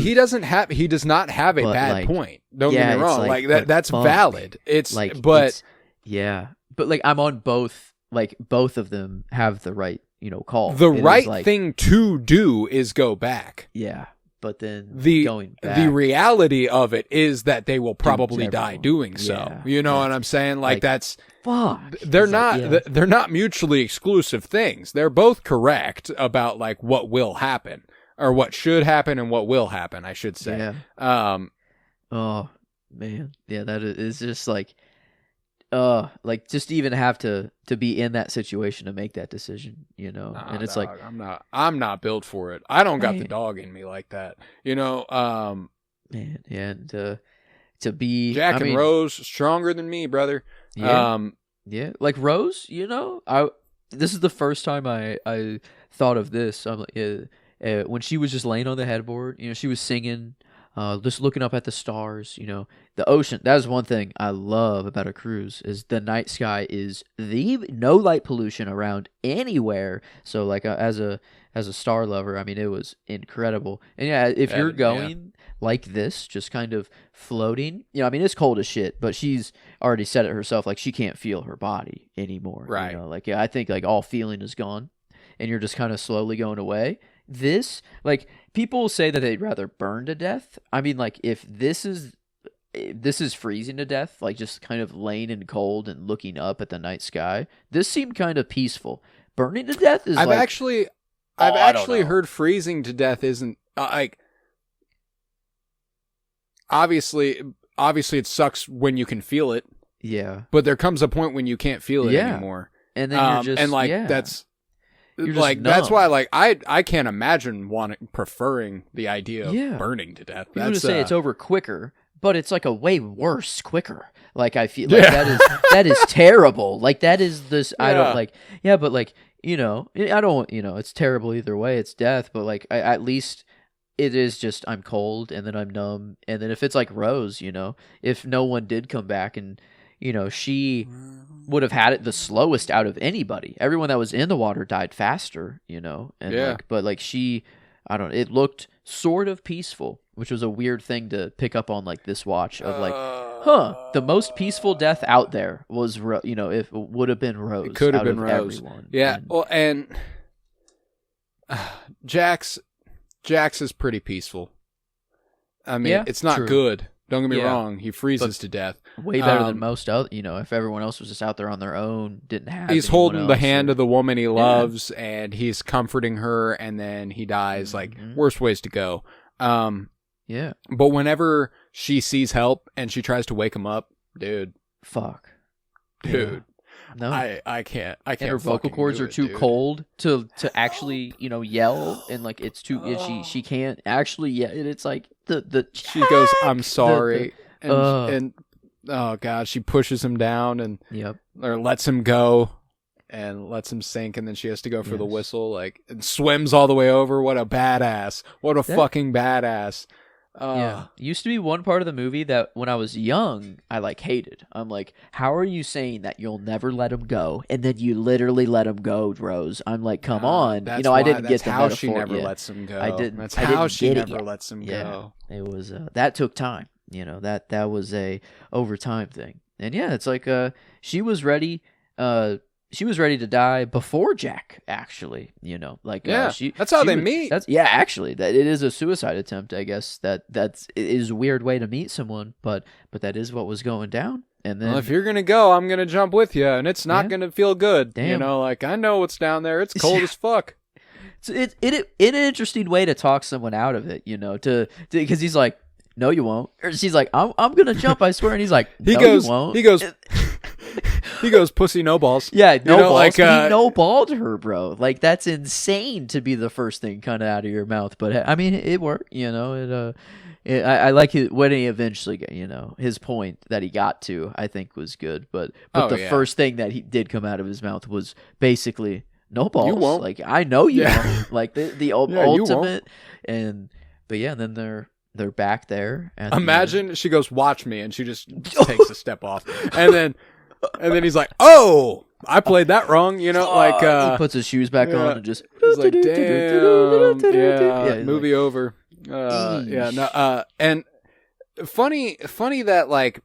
he does not have a But, bad like, point. Don't yeah, get me it's wrong. like, Like but that's fuck. valid. It's Like but it's, yeah. But like I'm on both, like both of them have the right, you know, call. the It is, right like, thing to do is go back. Yeah. But then The going back, the reality of it is that they will probably to die everyone. doing so. Yeah, You know what that's- I'm saying? Like that's fuck. they're It's not like, yeah. they're not mutually exclusive things. They're both correct about like what will happen or what should happen and what will happen, I should say. Yeah. Oh man, yeah, that is just like just even have to be in that situation to make that decision, you know. Nah, and it's dog, like I'm not built for it. I don't got the Right. dog in me like that. You know, man, and to be Jack I and mean, Rose stronger than me, brother. Yeah. Yeah, like Rose, you know, this is the first time I thought of this. I'm like, when she was just laying on the headboard, you know, she was singing, just looking up at the stars. You know, the ocean. That is one thing I love about a cruise is the night sky is the no light pollution around anywhere. So like as a star lover, I mean, it was incredible. And yeah, if you're going like this, just kind of floating, you know, I mean, it's cold as shit, but she's already said it herself, like she can't feel her body anymore. Right. You know, like, yeah, I think like all feeling is gone and you're just kind of slowly going away. This, like, people say that they'd rather burn to death. I mean, like, if this is freezing to death, like just kind of laying in cold and looking up at the night sky, this seemed kind of peaceful. Burning to death is I've like, actually I don't know. heard freezing to death isn't like obviously it sucks when you can feel it, yeah. but there comes a point when you can't feel it Yeah. anymore. And then you're just, and like yeah. that's You're just like that's numb. why like I can't imagine preferring the idea of Yeah. burning to death. People That's just say it's over quicker, but it's like a way worse quicker. Like I feel like Yeah. that is terrible. Like that is this I Yeah. don't like. Yeah, but like, you know, I don't, you know, it's terrible either way. It's death, but like at least it is just I'm cold and then I'm numb, and then if it's like Rose, you know, if no one did come back and, you know, she would have had it the slowest out of anybody. Everyone that was in the water died faster, you know, and Yeah. like, but like she, I don't know, it looked sort of peaceful, which was a weird thing to pick up on like this watch of like, the most peaceful death out there was, you know, if it would have been Rose. It could have out been of Rose. Everyone. Yeah, And- well, and Jax is pretty peaceful. I mean, Yeah, it's not true. good. Don't get me Yeah. wrong. He freezes to death. way better than Um, most other, you know, if everyone else was just out there on their own, didn't have He's anyone holding the else hand or- of the woman he loves, and he's comforting her, and then he dies. Like Mhm. worst ways to go. Yeah, But whenever she sees help and she tries to wake him up, dude, fuck. dude, No. I can't. I and can't. her vocal fucking cords do are it, too dude. cold to actually, you know, yell, and like it's too she can't actually yell. It's like the She goes, "I'm sorry," Ugh. and oh god, she pushes him down and Yep. or lets him go and lets him sink, and then she has to go for the Yes. whistle, like, and swims all the way over. What a badass! What a That- fucking badass! Yeah. Used to be one part of the movie that when I was young, I like hated. I'm like, how are you saying that you'll never let him go, and then you literally let him go, Rose? I'm like, come on. That's You know, I didn't why- get that's the how metaphor. she never yeah. lets him go. I didn't- That's I how didn't she get it never yet. lets him Yeah. go. It was that took time. You know, that was a overtime thing. And yeah, it's like she was ready to die before Jack, actually, you know, like Yeah, she that's how she they was- meet. That's actually that it is a suicide attempt, I guess. It is a weird way to meet someone, but that is what was going down. And then Well, if you're gonna go, I'm gonna jump with you, and it's not Yeah. gonna feel good. You Damn. know, like I know what's down there. It's cold as fuck. it's an interesting way to talk someone out of it, you know, to because he's like, no, you won't, or she's like, I'm gonna jump, I swear, and he's like, no, He you won't. he goes, pussy no balls. Yeah, no know, balls. like, He no balled her, bro. Like that's insane to be the first thing kind of out of your mouth. But I mean, it worked. You know, I like it when he eventually got, you know, his point that he got to. I think was good. But Oh, the yeah. first thing that he did come out of his mouth was basically no balls. won't. Like I know you Yeah. won't. Like the Yeah, you won't. ultimate. But yeah, then they're they're back there. At the Imagine she goes, "Watch me," and she just takes a step off, and then he's like, "Oh, I played that wrong," you know, like he puts his shoes back on and just. he's like, "Damn, yeah, movie like, over." Yeah, no, and funny that like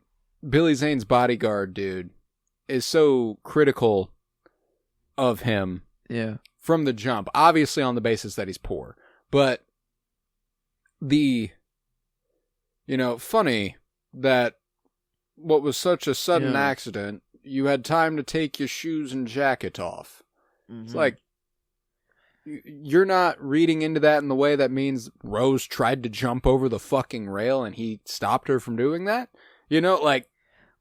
Billy Zane's bodyguard dude is so critical of him. Yeah. From the jump, obviously on the basis that he's poor, but funny that what was such a sudden accident, you had time to take your shoes and jacket off. Mm-hmm. It's like, you're not reading into that in the way that means Rose tried to jump over the fucking rail and he stopped her from doing that. You know, like,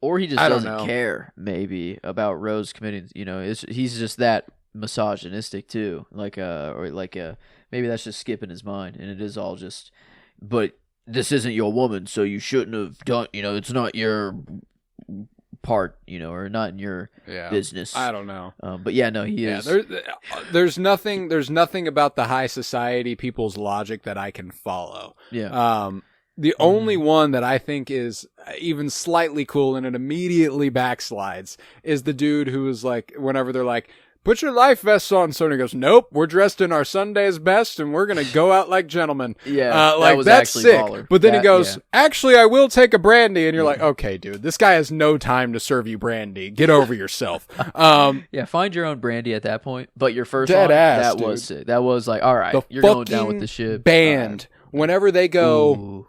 or he just doesn't care maybe about Rose committing, he's just that misogynistic too, maybe that's just skipping his mind, and it is all just, but this isn't your woman, so you shouldn't have done, it's not your part, or not in your business. I don't know, but he is. There's nothing about the high society people's logic that I can follow. The only one that I think is even slightly cool and it immediately backslides is the dude who is like, whenever they're like, "Put your life vests on," so he goes, "Nope, we're dressed in our Sunday's best and we're going to go out like gentlemen." That's sick. Baller. But then he goes, "Actually, I will take a brandy." And you're like, okay, dude, this guy has no time to serve you brandy. Get over yourself. Find your own brandy at that point. But your first one, that was sick. That was like, all right, you're going down with the ship. Band, whenever they go,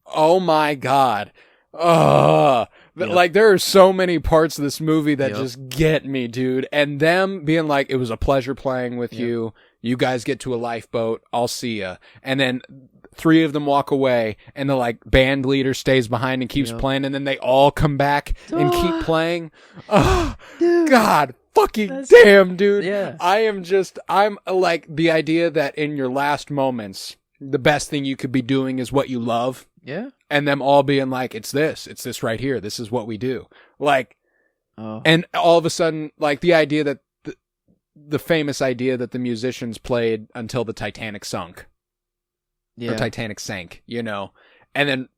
oh my God. Like, there are so many parts of this movie that just get me, dude. And them being like, "It was a pleasure playing with you. You guys get to a lifeboat. I'll see ya." And then 3 of them walk away, and the like band leader stays behind and keeps playing, and then they all come back and keep playing. Oh, God fucking damn, dude. Yeah. I'm like, the idea that in your last moments, the best thing you could be doing is what you love. Yeah. And them all being like, it's this right here. This is what we do. Like, and all of a sudden, like, the idea that the famous idea that the musicians played until the Titanic sunk. Or Titanic sank, and then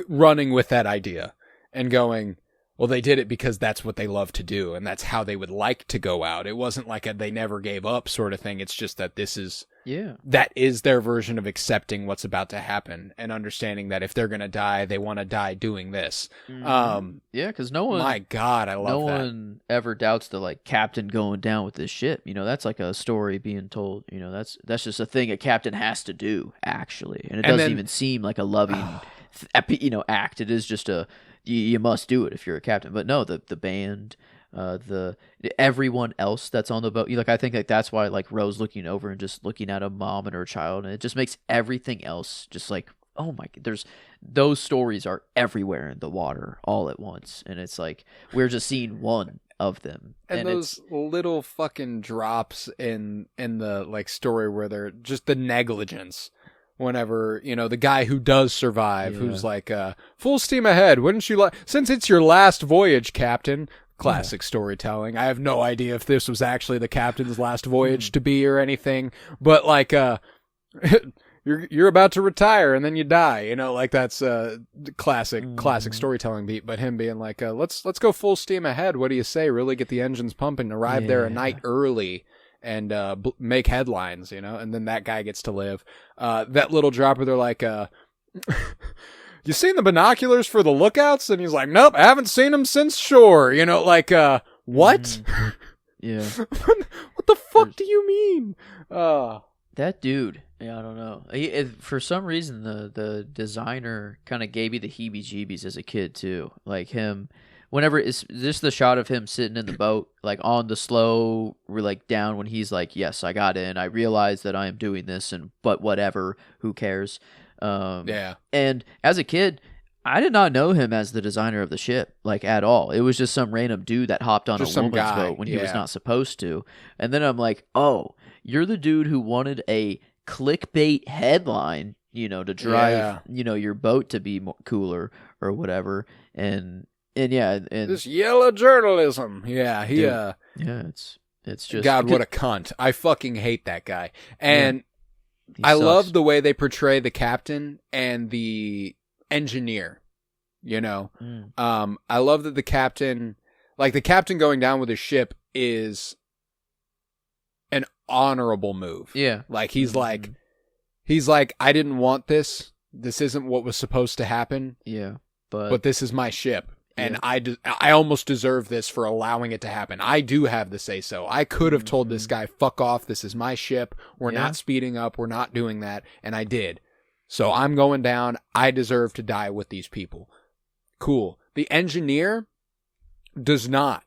running with that idea and going, well, they did it because that's what they love to do. And that's how they would like to go out. It wasn't like they never gave up sort of thing. It's just that that is their version of accepting what's about to happen and understanding that if they're going to die, they want to die doing this. Mm-hmm. Because no one, my God, I love that. No one ever doubts the like captain going down with this ship. That's like a story being told. That's just a thing a captain has to do, actually, and it doesn't even seem like a loving, act. It is just you must do it if you're a captain. But no, the band. Everyone else that's on the boat, I think like that's why like Rose looking over and just looking at a mom and her child, and it just makes everything else just like, oh my, those stories are everywhere in the water all at once, and it's like we're just seeing one of them, and those little fucking drops in the like story where they're just the negligence. Whenever, the guy who does survive, who's like, full steam ahead, wouldn't you like, since it's your last voyage, Captain. Classic storytelling. I have no idea if this was actually the captain's last voyage to be or anything, but like, you're about to retire and then you die, like that's a classic storytelling beat. But him being like, let's go full steam ahead. What do you say? Really get the engines pumping, arrive there a night early and make headlines, and then that guy gets to live. That little dropper, they're like, you seen the binoculars for the lookouts? And he's like, nope, I haven't seen them since shore. What? Yeah. What the fuck do you mean? That dude, I don't know. For some reason, the designer kind of gave me the heebie-jeebies as a kid, too. Like him, whenever it's just the shot of him sitting in the boat, like on the slow, like down when he's like, yes, I got in. I realize that I am doing this, but whatever, who cares? And as a kid, I did not know him as the designer of the ship, like at all. It was just some random dude that hopped on a woman's boat when he was not supposed to. And then I'm like, oh, you're the dude who wanted a clickbait headline, to drive, your boat to be more cooler or whatever. And this yellow journalism. Yeah, it's just, it's just, God, what a cunt. I fucking hate that guy. And I love the way they portray the captain and the engineer. You know, I love that the captain going down with his ship is an honorable move. Yeah, like he's like, I didn't want this. This isn't what was supposed to happen. Yeah, but this is my ship. And I almost deserve this for allowing it to happen. I do have the say so. I could have told this guy, fuck off. This is my ship. We're not speeding up. We're not doing that. And I did. So I'm going down. I deserve to die with these people. Cool. The engineer does not.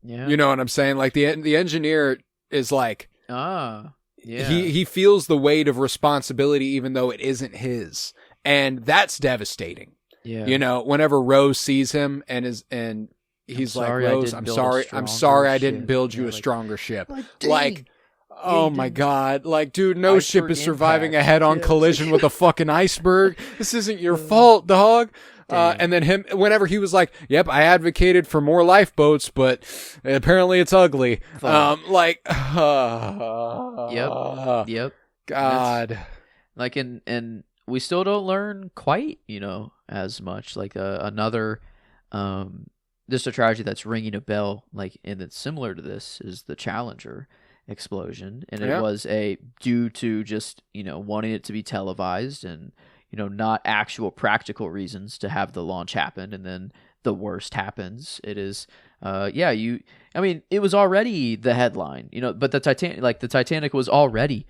Yeah. You know what I'm saying? Like the engineer is like, yeah. He feels the weight of responsibility even though it isn't his. And that's devastating. Yeah. You know, whenever Rose sees him and he's like, Rose, I'm sorry I didn't build you a stronger ship. Like, oh my God. Like, dude, no ship is surviving a head-on collision with a fucking iceberg. This isn't your fault, dog. And then whenever he was like, yep, I advocated for more lifeboats, but apparently it's ugly. Yep. God. Like, and we still don't learn quite, as much. Like another, just a tragedy that's ringing a bell, like, and it's similar to this is the Challenger explosion. And it was due to just, wanting it to be televised and, not actual practical reasons to have the launch happen, and then the worst happens. It is, it was already the headline, but the Titanic was already,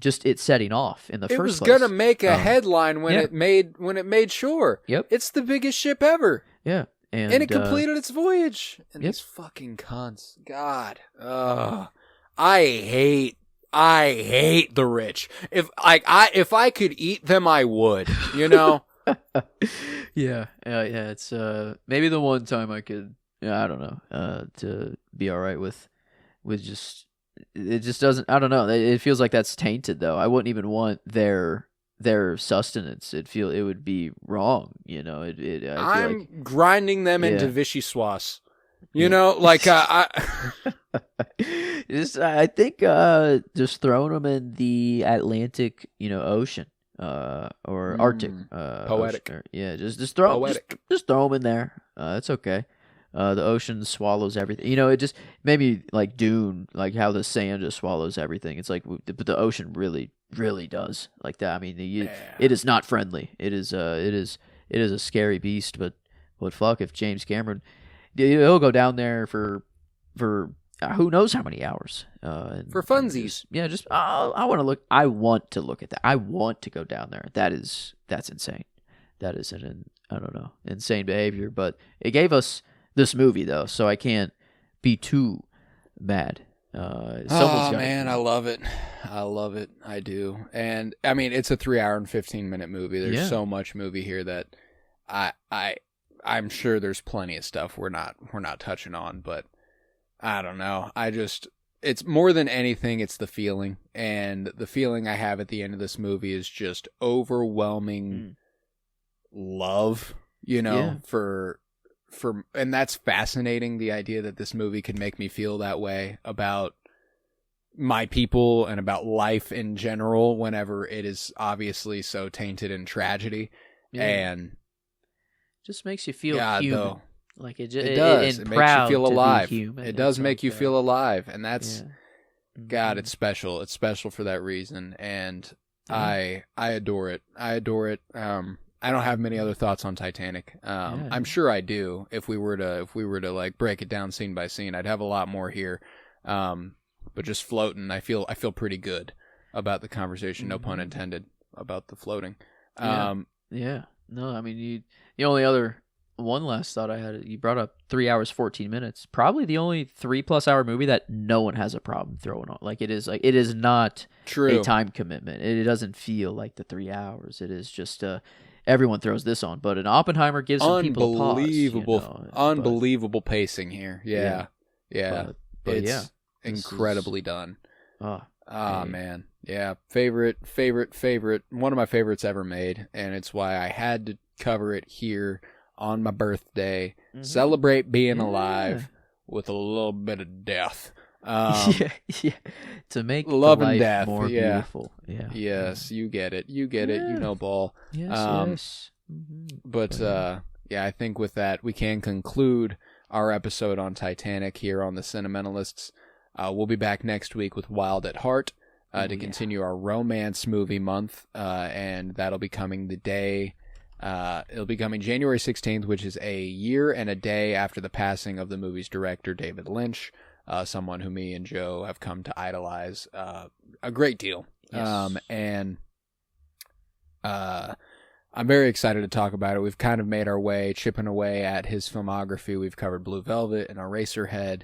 just it setting off in the first place. It was gonna make a headline when it made shore. Yep, it's the biggest ship ever. Yeah, and it completed its voyage. And these fucking cunts, God, I hate the rich. If I could eat them, I would. Yeah. It's maybe the one time I could. I don't know. To be all right with just it just doesn't. I don't know. It feels like that's tainted though. I wouldn't even want their sustenance. It would be wrong. I'm grinding them into vichyssoise. I think just throwing them in the Atlantic, Ocean, or Arctic, poetic. Ocean, just throw them in there. It's okay. The ocean swallows everything. It just maybe like Dune, like how the sand just swallows everything. It's like, but the ocean really, really does like that. I mean, it is not friendly. It is a scary beast. But fuck, if James Cameron, he'll go down there for who knows how many hours for funsies. I want to look at that. I want to go down there. That's insane. That is an I don't know, insane behavior. But it gave us this movie though, so I can't be too mad. Man, I love it. I do. And I mean, it's a 3 hour and 15-minute movie. There's so much movie here that I'm sure there's plenty of stuff we're not touching on, but I don't know. It's more than anything, it's the feeling. And the feeling I have at the end of this movie is just overwhelming love, for, and that's fascinating. The idea that this movie could make me feel that way about my people and about life in general, whenever it is obviously so tainted in tragedy. And just makes you feel human. Though. Like it does. It makes you feel alive. It does make you that. feel alive, and that's God. It's special. It's special for that reason, and I adore it. I don't have many other thoughts on Titanic. I'm sure I do. If we were to like break it down scene by scene, I'd have a lot more here. But just floating, I feel pretty good about the conversation. No pun intended about the floating. No, I mean the only other. One last thought I had, you brought up 3 hours, 14 minutes. Probably the only 3+ hour movie that no one has a problem throwing on. Like it is not a time commitment. It doesn't feel like the 3 hours. It is just everyone throws this on. But an Oppenheimer gives some people a pause. Unbelievable pacing here. Yeah. But it's incredibly done. Man. Yeah. Favorite. One of my favorites ever made. And it's why I had to cover it here on my birthday, celebrate being alive with a little bit of death. Yeah. To make Love the and life death, more yeah. beautiful. Yeah. Yes, you get it. You get it. You Yeah. know ball. Yes. Um, Yes. Mhm. But yeah, I think with that we can conclude our episode on Titanic here on the Cinementalists. We'll be back next week with Wild at Heart to continue our romance movie month, and that'll be coming the day. It'll be coming January 16th, which is a year and a day after the passing of the movie's director, David Lynch, someone who me and Joe have come to idolize a great deal. Yes. And I'm very excited to talk about it. We've kind of made our way, chipping away at his filmography. We've covered Blue Velvet and Eraserhead,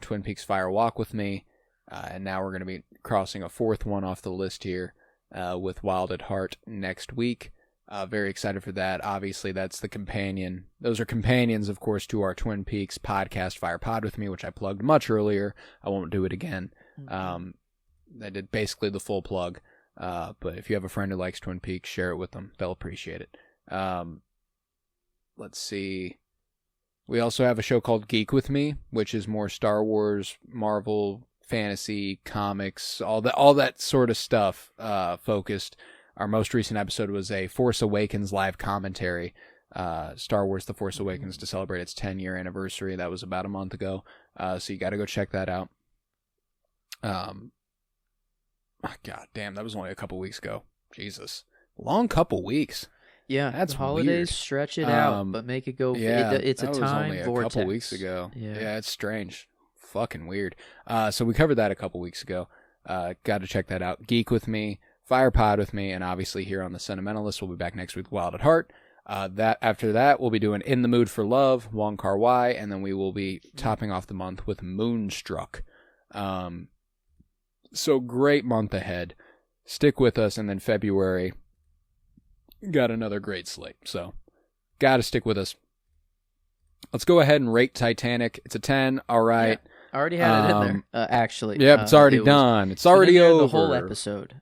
Twin Peaks Fire Walk with Me, and now we're going to be crossing a fourth one off the list here with Wild at Heart next week. Very excited for that. Obviously, that's the companion. Those are companions, of course, to our Twin Peaks podcast, Fire Pod with Me, which I plugged much earlier. I won't do it again. I did basically the full plug. But if you have a friend who likes Twin Peaks, share it with them. They'll appreciate it. Let's see. We also have a show called Geek with Me, which is more Star Wars, Marvel, fantasy, comics, all that sort of stuff focused. Our most recent episode was a Force Awakens live commentary. Star Wars The Force Awakens to celebrate its 10-year anniversary. That was about a month ago. So you got to go check that out. God damn, that was only a couple weeks ago. Jesus. Long couple weeks. Yeah, That's the holidays weird. Stretch it out, but make it go. Yeah, it's a that was time only a vortex. couple weeks ago. Yeah, it's strange. Fucking weird. So we covered that a couple weeks ago. Got to check that out. Geek with Me, Fire Pod with Me, and obviously here on the Sentimentalist, we'll be back next week with Wild at Heart. After that, we'll be doing In the Mood for Love, Wong Kar-wai, and then we will be topping off the month with Moonstruck. So great month ahead. Stick with us, and then February, got another great slate. So, got to stick with us. Let's go ahead and rate Titanic. It's a 10. All right. Yeah, I already had it in there. Actually, Yep, it's already done. It's already over. The whole episode.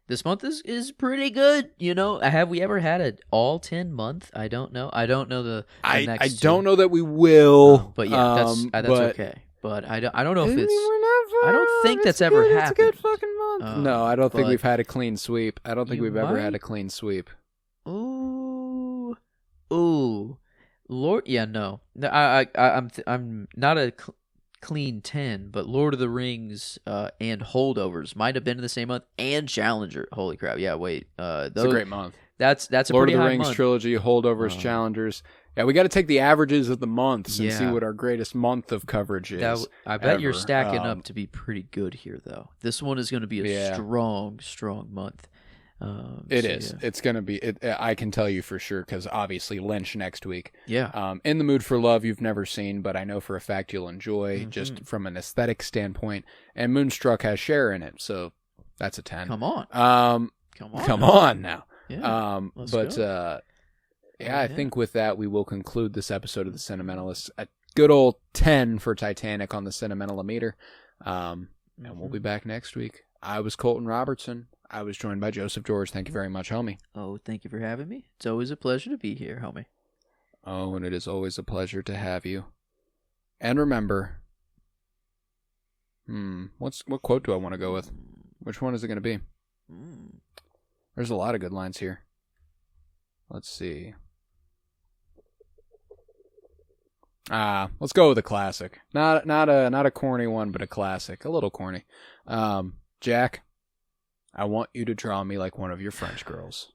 This month is pretty good. You know, have we ever had an all 10 month? I don't know. I don't know the I next don't know that we will. But yeah, that's okay. But I don't know if it's. I don't think that's ever happened. It's a good fucking month. No, I don't think we've had a clean sweep. I don't think we've ever had a clean sweep. Ooh, Lord. Yeah, no. I'm not a clean 10, but Lord of the Rings and Holdovers might have been in the same month, and Challenger. Holy crap! Yeah, wait. It's a great month. That's a Lord pretty of the high Rings month. trilogy, Holdovers, Challengers. Yeah, we got to take the averages of the months and see what our greatest month of coverage is. I bet you're stacking up to be pretty good here, though. This one is going to be a strong month. It is. Yeah. It's going to be. I can tell you for sure because obviously Lynch next week. Yeah. In the Mood for Love, you've never seen, but I know for a fact you'll enjoy just from an aesthetic standpoint. And Moonstruck has Cher in it, so that's a 10. Come on. Come on now. Yeah. I think with that, we will conclude this episode of The Cinementalists. A good old 10 for Titanic on the Cinementilometer. And we'll be back next week. I was Colton Robertson. I was joined by Joseph George. Thank you very much, homie. Oh, thank you for having me. It's always a pleasure to be here, homie. Oh, and it is always a pleasure to have you. And remember, what quote do I want to go with? Which one is it going to be? There's a lot of good lines here. Let's see. Let's go with a classic. Not a corny one, but a classic. A little corny. Jack, I want you to draw me like one of your French girls.